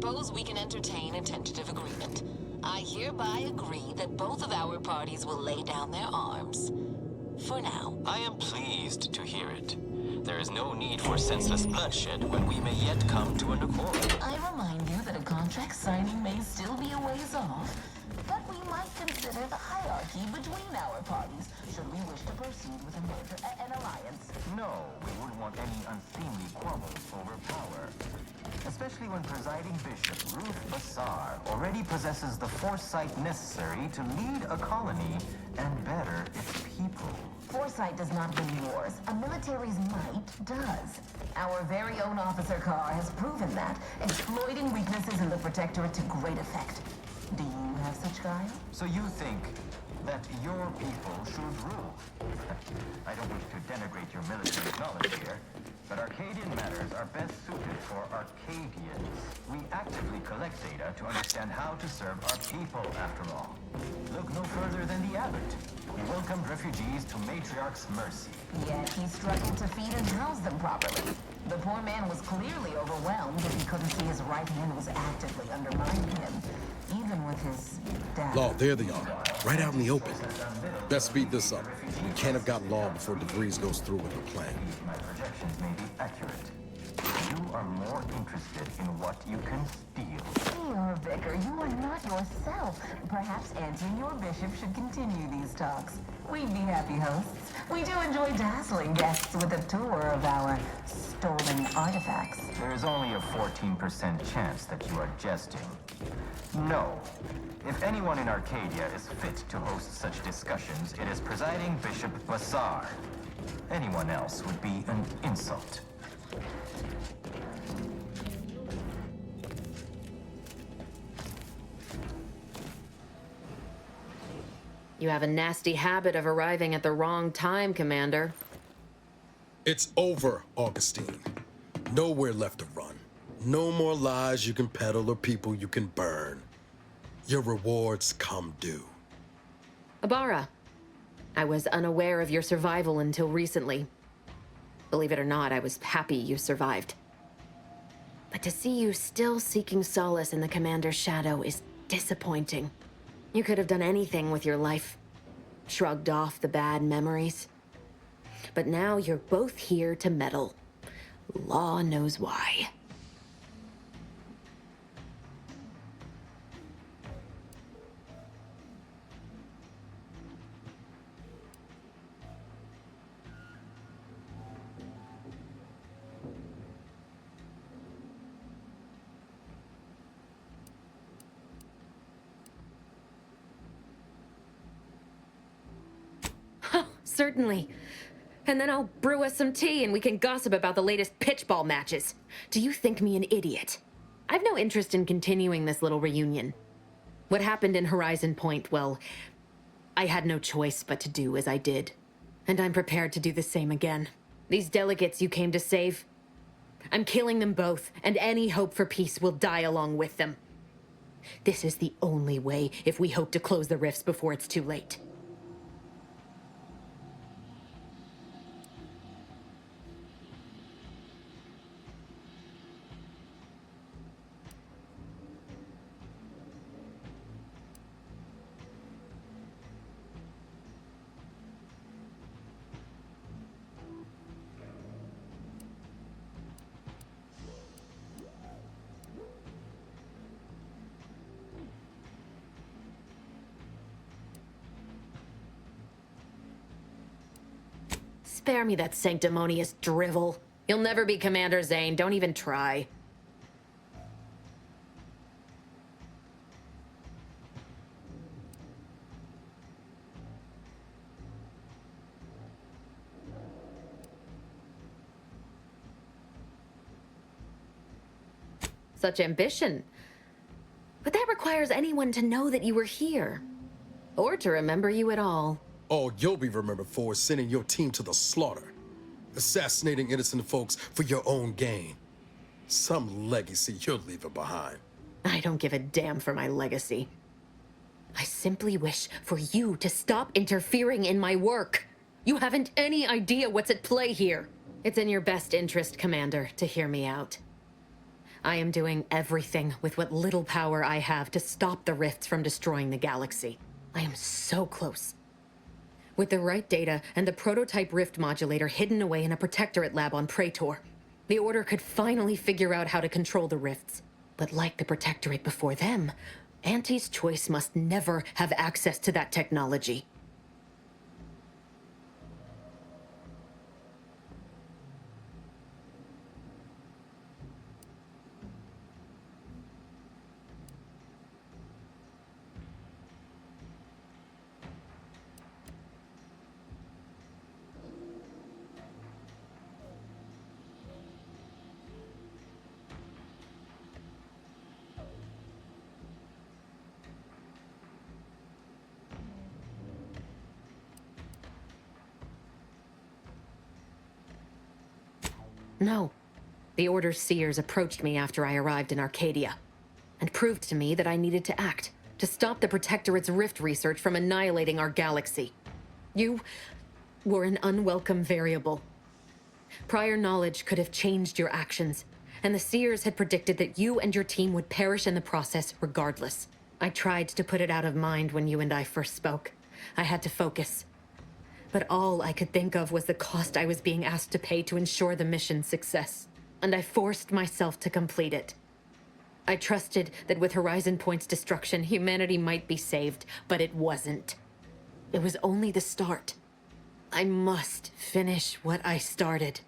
suppose we can entertain a tentative agreement. I hereby agree that both of our parties will lay down their arms. For now. I am pleased to hear it. There is no need for senseless bloodshed when we may yet come to an accord. I remind you that a contract signing may still be a ways off, but we might consider the hierarchy between our parties should we wish to proceed with a merger, an alliance. No, we wouldn't want any unseemly quarrels over power. Especially when presiding bishop Ruth Bassar already possesses the foresight necessary to lead a colony and better its people. Foresight does not win wars. A military's might does. Our very own Officer Carr has proven that, exploiting weaknesses in the Protectorate to great effect. Do you have such guile? So you think that your people should rule? I don't wish to denigrate your military knowledge here, but Arcadian matters are best suited for Arcadians. We actively collect data to understand how to serve our people, after all. Look no further than the abbot. He welcomed refugees to Matriarch's mercy. Yet he struggled to feed and house them properly. The poor man was clearly overwhelmed if he couldn't see his right hand was actively undermining him, even with his dad. Law, there they are. Right out in the open. Best speed this up. We can't have got Law before DeVries goes through with the plan. My projections may be accurate. You are more interested in what you can steal. Your vicar, you are not yourself. Perhaps Auntie and your bishop should continue these talks. We'd be happy hosts. We do enjoy dazzling guests with a tour of our stolen artifacts. There is only a 14% chance that you are jesting. No. If anyone in Arcadia is fit to host such discussions, it is presiding Bishop Bassar. Anyone else would be an insult. You have a nasty habit of arriving at the wrong time, Commander. It's over, Augustine. Nowhere left to run. No more lies you can peddle or people you can burn. Your rewards come due. Ibarra, I was unaware of your survival until recently. Believe it or not, I was happy you survived. But to see you still seeking solace in the Commander's shadow is disappointing. You could have done anything with your life. Shrugged off the bad memories. But now you're both here to meddle. Law knows why. Certainly. And then I'll brew us some tea and we can gossip about the latest pitchball matches. Do you think me an idiot? I've no interest in continuing this little reunion. What happened in Horizon Point, well, I had no choice but to do as I did. And I'm prepared to do the same again. These delegates you came to save, I'm killing them both, and any hope for peace will die along with them. This is the only way if we hope to close the rifts before it's too late. Spare me that sanctimonious drivel. You'll never be Commander Zane, don't even try. Such ambition. But that requires anyone to know that you were here. Or to remember you at all. All you'll be remembered for is sending your team to the slaughter. Assassinating innocent folks for your own gain. Some legacy you're leaving behind. I don't give a damn for my legacy. I simply wish for you to stop interfering in my work. You haven't any idea what's at play here. It's in your best interest, Commander, to hear me out. I am doing everything with what little power I have to stop the rifts from destroying the galaxy. I am so close. With the right data and the prototype rift modulator hidden away in a protectorate lab on Praetor, the Order could finally figure out how to control the rifts. But like the protectorate before them, Auntie's Choice must never have access to that technology. No. The Order's seers approached me after I arrived in Arcadia, and proved to me that I needed to act, to stop the Protectorate's rift research from annihilating our galaxy. You were an unwelcome variable. Prior knowledge could have changed your actions, and the seers had predicted that you and your team would perish in the process regardless. I tried to put it out of mind when you and I first spoke. I had to focus. But all I could think of was the cost I was being asked to pay to ensure the mission's success, and I forced myself to complete it. I trusted that with Horizon Point's destruction, humanity might be saved, but it wasn't. It was only the start. I must finish what I started.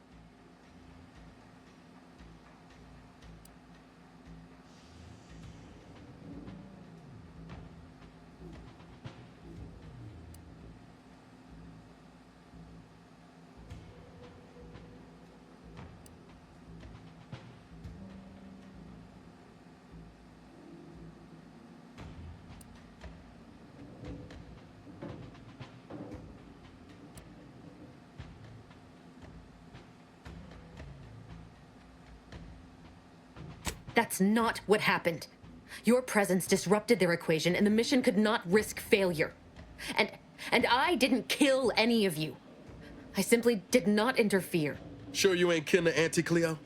That's not what happened. Your presence disrupted their equation, and the mission could not risk failure. And I didn't kill any of you. I simply did not interfere. Sure you ain't kin to Auntie Cleo?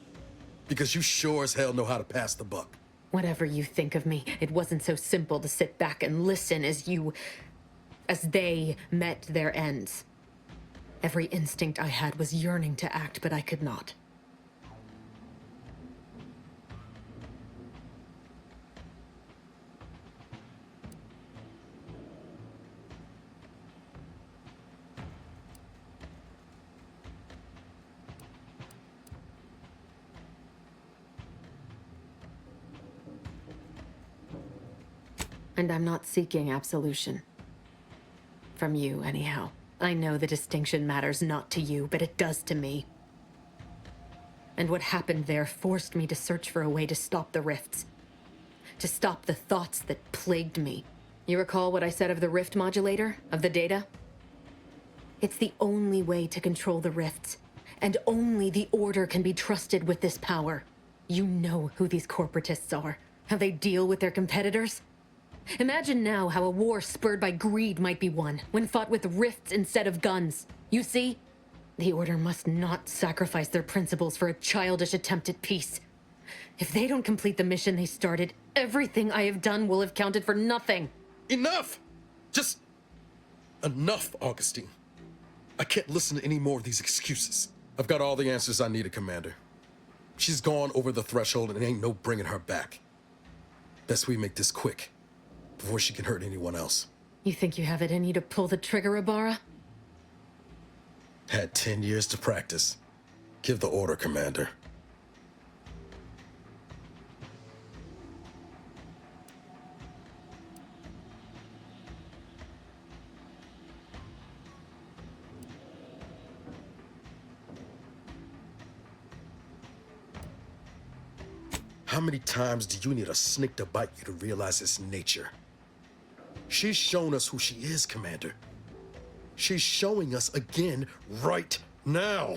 Because you sure as hell know how to pass the buck. Whatever you think of me, it wasn't so simple to sit back and listen as they met their ends. Every instinct I had was yearning to act, but I could not. And I'm not seeking absolution. From you, anyhow. I know the distinction matters not to you, but it does to me. And what happened there forced me to search for a way to stop the rifts. To stop the thoughts that plagued me. You recall what I said of the rift modulator? Of the data? It's the only way to control the rifts. And only the Order can be trusted with this power. You know who these corporatists are. How they deal with their competitors. Imagine now how a war spurred by greed might be won, when fought with rifts instead of guns. You see? The Order must not sacrifice their principles for a childish attempt at peace. If they don't complete the mission they started, everything I have done will have counted for nothing. Enough! Just enough, Augustine. I can't listen to any more of these excuses. I've got all the answers I needed, Commander. She's gone over the threshold and ain't no bringing her back. Best we make this quick, before she can hurt anyone else. You think you have it in you to pull the trigger, Ibarra? Had 10 years to practice. Give the order, Commander. How many times do you need a snake to bite you to realize its nature? She's shown us who she is, Commander. She's showing us again right now.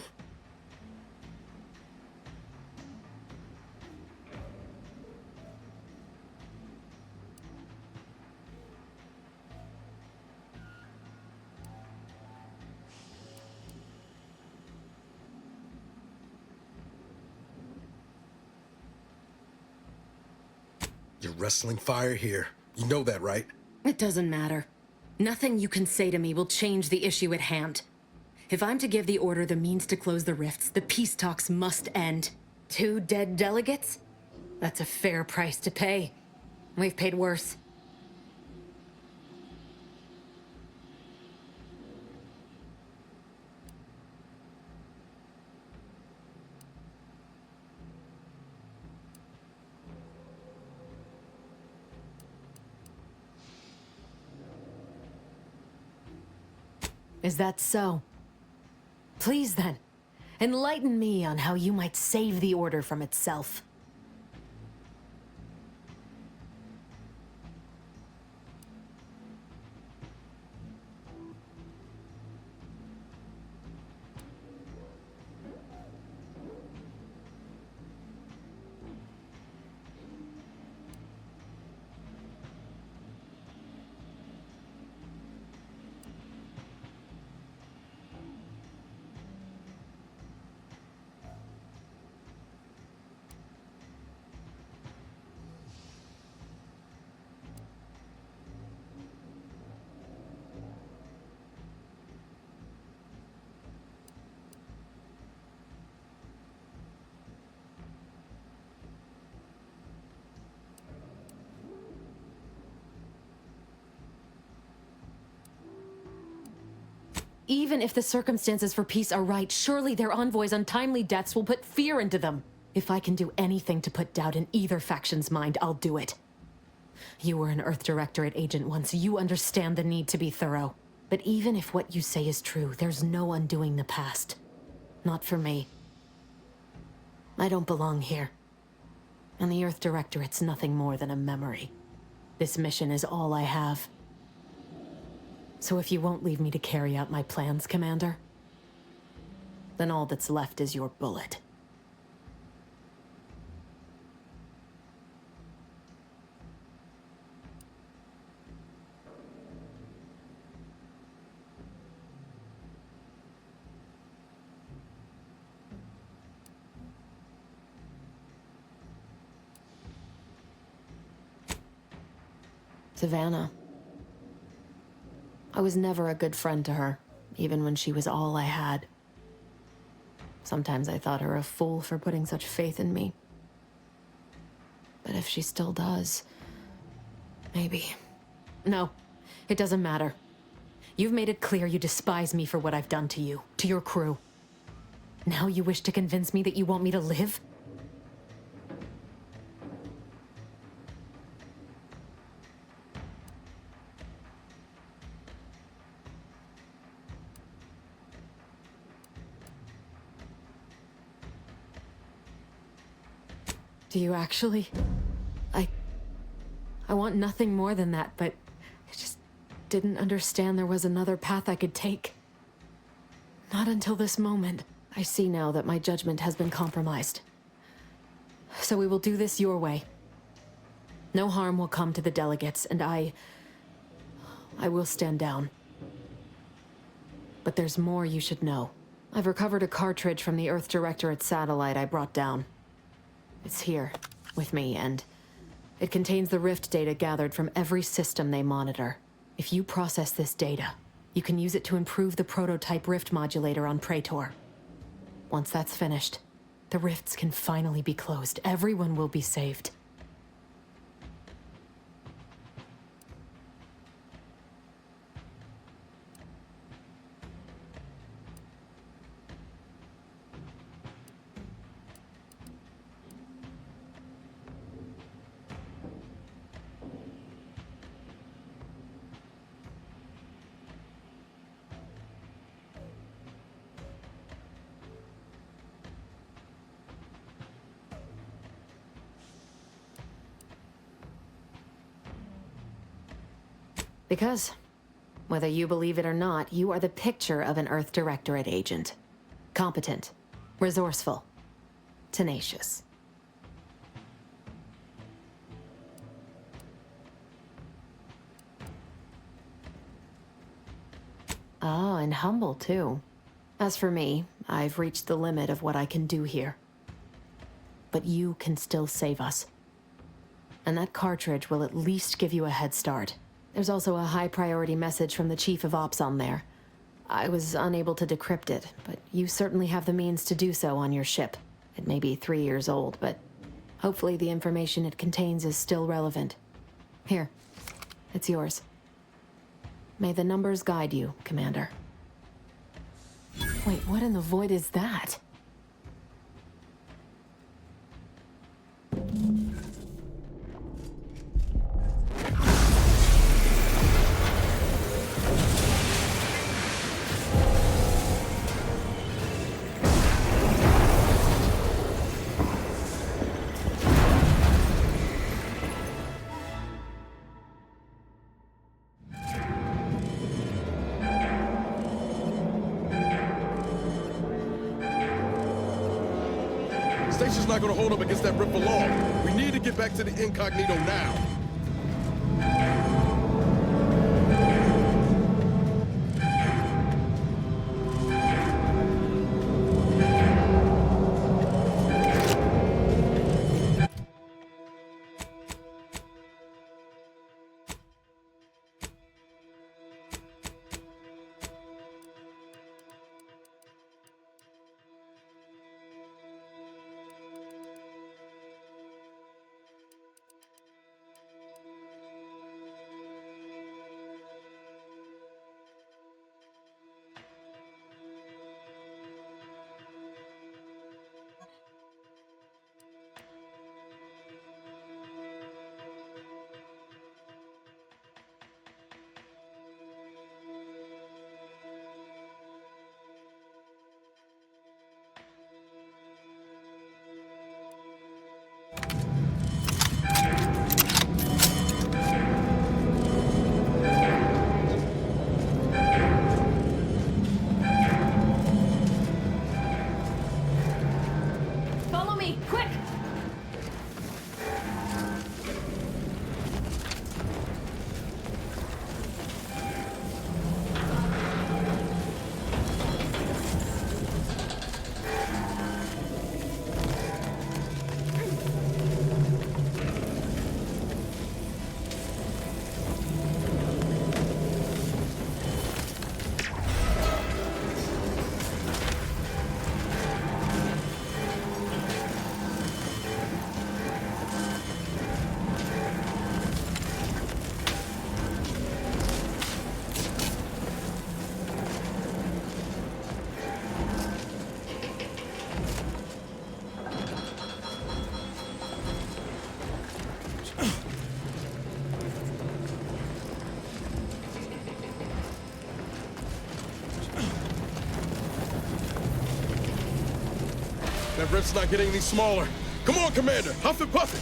wrestling fire here. You know that, right? It doesn't matter. Nothing you can say to me will change the issue at hand. If I'm to give the order the means to close the rifts, the peace talks must end. 2 dead delegates? That's a fair price to pay. We've paid worse. Is that so? Please then, enlighten me on how you might save the Order from itself. Even if the circumstances for peace are right, surely their envoys' untimely deaths will put fear into them. If I can do anything to put doubt in either faction's mind, I'll do it. You were an Earth Directorate agent once. You understand the need to be thorough. But even if what you say is true, there's no undoing the past. Not for me. I don't belong here. And the Earth Directorate's nothing more than a memory. This mission is all I have. So if you won't leave me to carry out my plans, Commander, then all that's left is your bullet. Savannah. I was never a good friend to her, even when she was all I had. Sometimes I thought her a fool for putting such faith in me. But if she still does, maybe. No, it doesn't matter. You've made it clear you despise me for what I've done to you, to your crew. Now you wish to convince me that you want me to live? Do you actually? I want nothing more than that, but I just didn't understand there was another path I could take. Not until this moment. I see now that my judgment has been compromised. So we will do this your way. No harm will come to the delegates, and I will stand down. But there's more you should know. I've recovered a cartridge from the Earth Directorate satellite I brought down. It's here, with me, and it contains the rift data gathered from every system they monitor. If you process this data, you can use it to improve the prototype rift modulator on Praetor. Once that's finished, the rifts can finally be closed. Everyone will be saved. Because, whether you believe it or not, you are the picture of an Earth Directorate agent. Competent, resourceful, tenacious. Ah, and humble, too. As for me, I've reached the limit of what I can do here. But you can still save us. and that cartridge will at least give you a head start. There's also a high-priority message from the Chief of Ops on there. I was unable to decrypt it, but you certainly have the means to do so on your ship. It may be 3 years old, but hopefully the information it contains is still relevant. Here, it's yours. May the numbers guide you, Commander. Wait, what in the void is that? Station's not gonna hold up against that rip for long. We need to get back to the incognito now. That rift's not getting any smaller. Come on, Commander. Huff and puff it.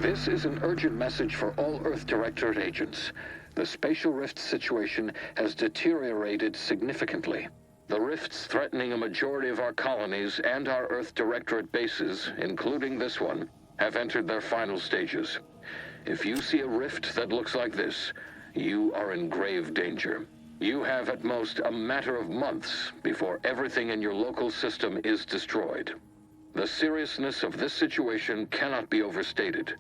This is an urgent message for all Earth Directorate agents. The spatial rift situation has deteriorated significantly. The rifts threatening a majority of our colonies and our Earth Directorate bases, including this one, have entered their final stages. If you see a rift that looks like this, you are in grave danger. You have at most a matter of months before everything in your local system is destroyed. The seriousness of this situation cannot be overstated.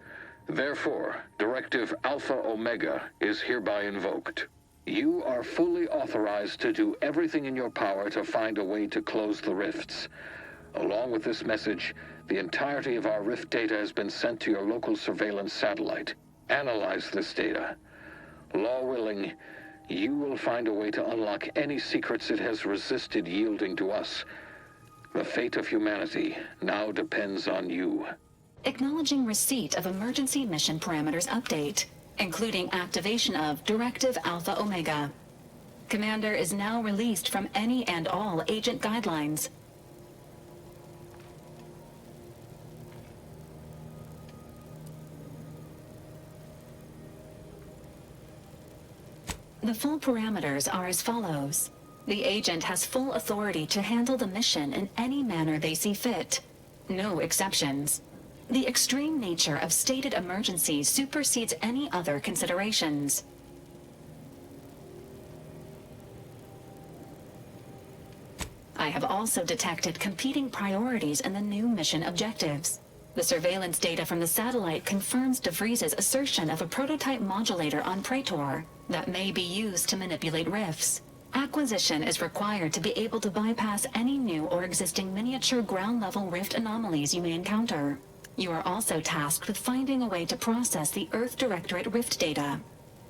Therefore, Directive Alpha Omega is hereby invoked. You are fully authorized to do everything in your power to find a way to close the rifts. Along with this message, the entirety of our rift data has been sent to your local surveillance satellite. Analyze this data. Law willing, you will find a way to unlock any secrets it has resisted yielding to us. The fate of humanity now depends on you. Acknowledging receipt of emergency mission parameters update, including activation of Directive Alpha Omega. Commander is now released from any and all agent guidelines. The full parameters are as follows. The agent has full authority to handle the mission in any manner they see fit. No exceptions. The extreme nature of stated emergencies supersedes any other considerations. I have also detected competing priorities in the new mission objectives. The surveillance data from the satellite confirms De Vries's assertion of a prototype modulator on Praetor that may be used to manipulate rifts. Acquisition is required to be able to bypass any new or existing miniature ground-level rift anomalies you may encounter. You are also tasked with finding a way to process the Earth Directorate rift data.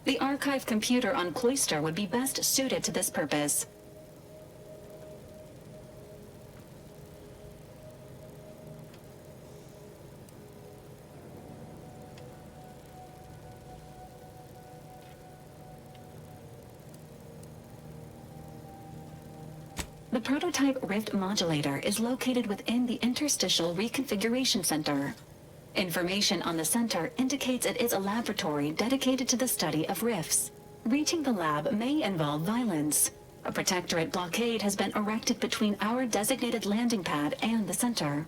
The archive computer on Cloister would be best suited to this purpose. The prototype rift modulator is located within the Interstitial Reconfiguration Center. Information on the center indicates it is a laboratory dedicated to the study of rifts. Reaching the lab may involve violence. A protectorate blockade has been erected between our designated landing pad and the center.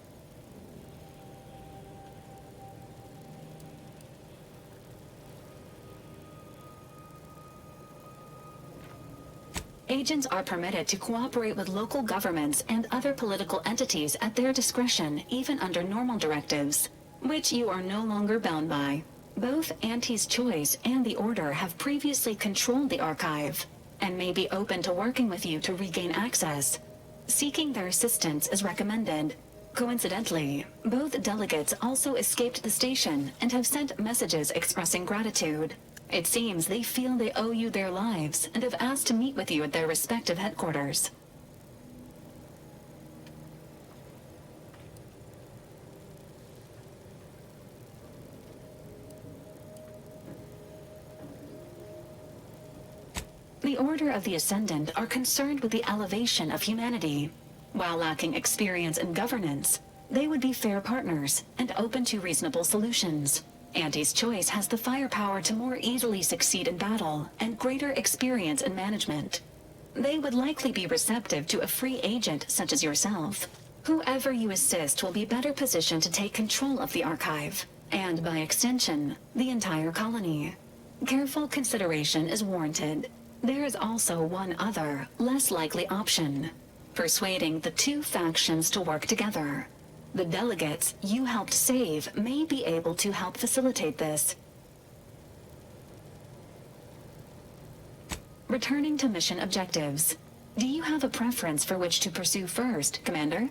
Agents are permitted to cooperate with local governments and other political entities at their discretion, even under normal directives, which you are no longer bound by. Both Auntie's Choice and the Order have previously controlled the archive, and may be open to working with you to regain access. Seeking their assistance is recommended. Coincidentally, both delegates also escaped the station and have sent messages expressing gratitude. It seems they feel they owe you their lives and have asked to meet with you at their respective headquarters. The Order of the Ascendant are concerned with the elevation of humanity. While lacking experience in governance, they would be fair partners and open to reasonable solutions. Auntie's Choice has the firepower to more easily succeed in battle and greater experience in management. They would likely be receptive to a free agent such as yourself. Whoever you assist will be better positioned to take control of the archive, and by extension, the entire colony. Careful consideration is warranted. There is also one other, less likely option: persuading the two factions to work together. The delegates you helped save may be able to help facilitate this. Returning to mission objectives. Do you have a preference for which to pursue first, Commander?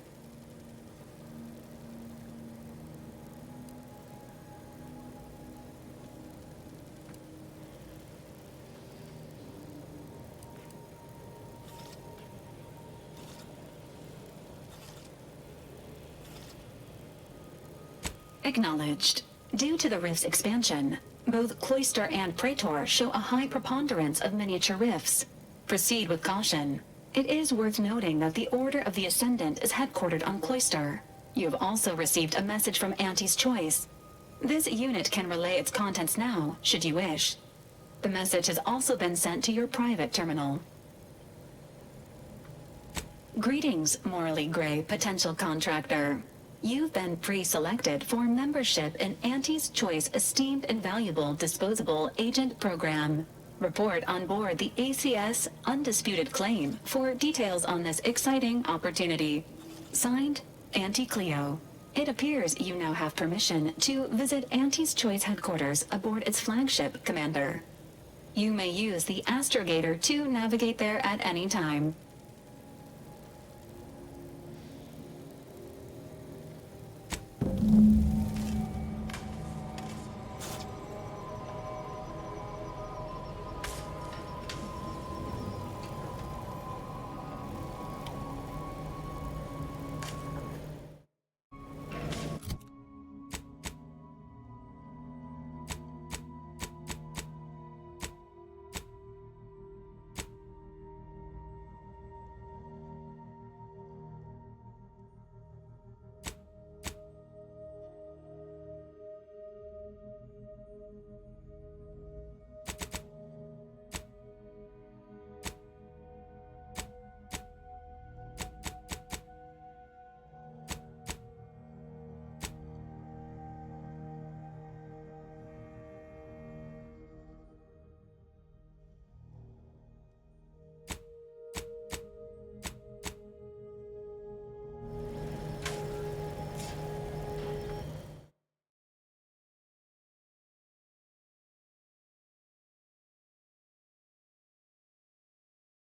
Acknowledged. Due to the rift's expansion, both Cloister and Praetor show a high preponderance of miniature rifts. Proceed with caution. It is worth noting that the Order of the Ascendant is headquartered on Cloister. You have also received a message from Auntie's Choice. This unit can relay its contents now, should you wish. The message has also been sent to your private terminal. Greetings, morally gray potential contractor. You've been pre-selected for membership in Auntie's Choice Esteemed and Valuable Disposable Agent Program. Report on board the ACS Undisputed Claim for details on this exciting opportunity. Signed, Auntie Cleo. It appears you now have permission to visit Auntie's Choice headquarters aboard its flagship, Commander. You may use the astrogator to navigate there at any time.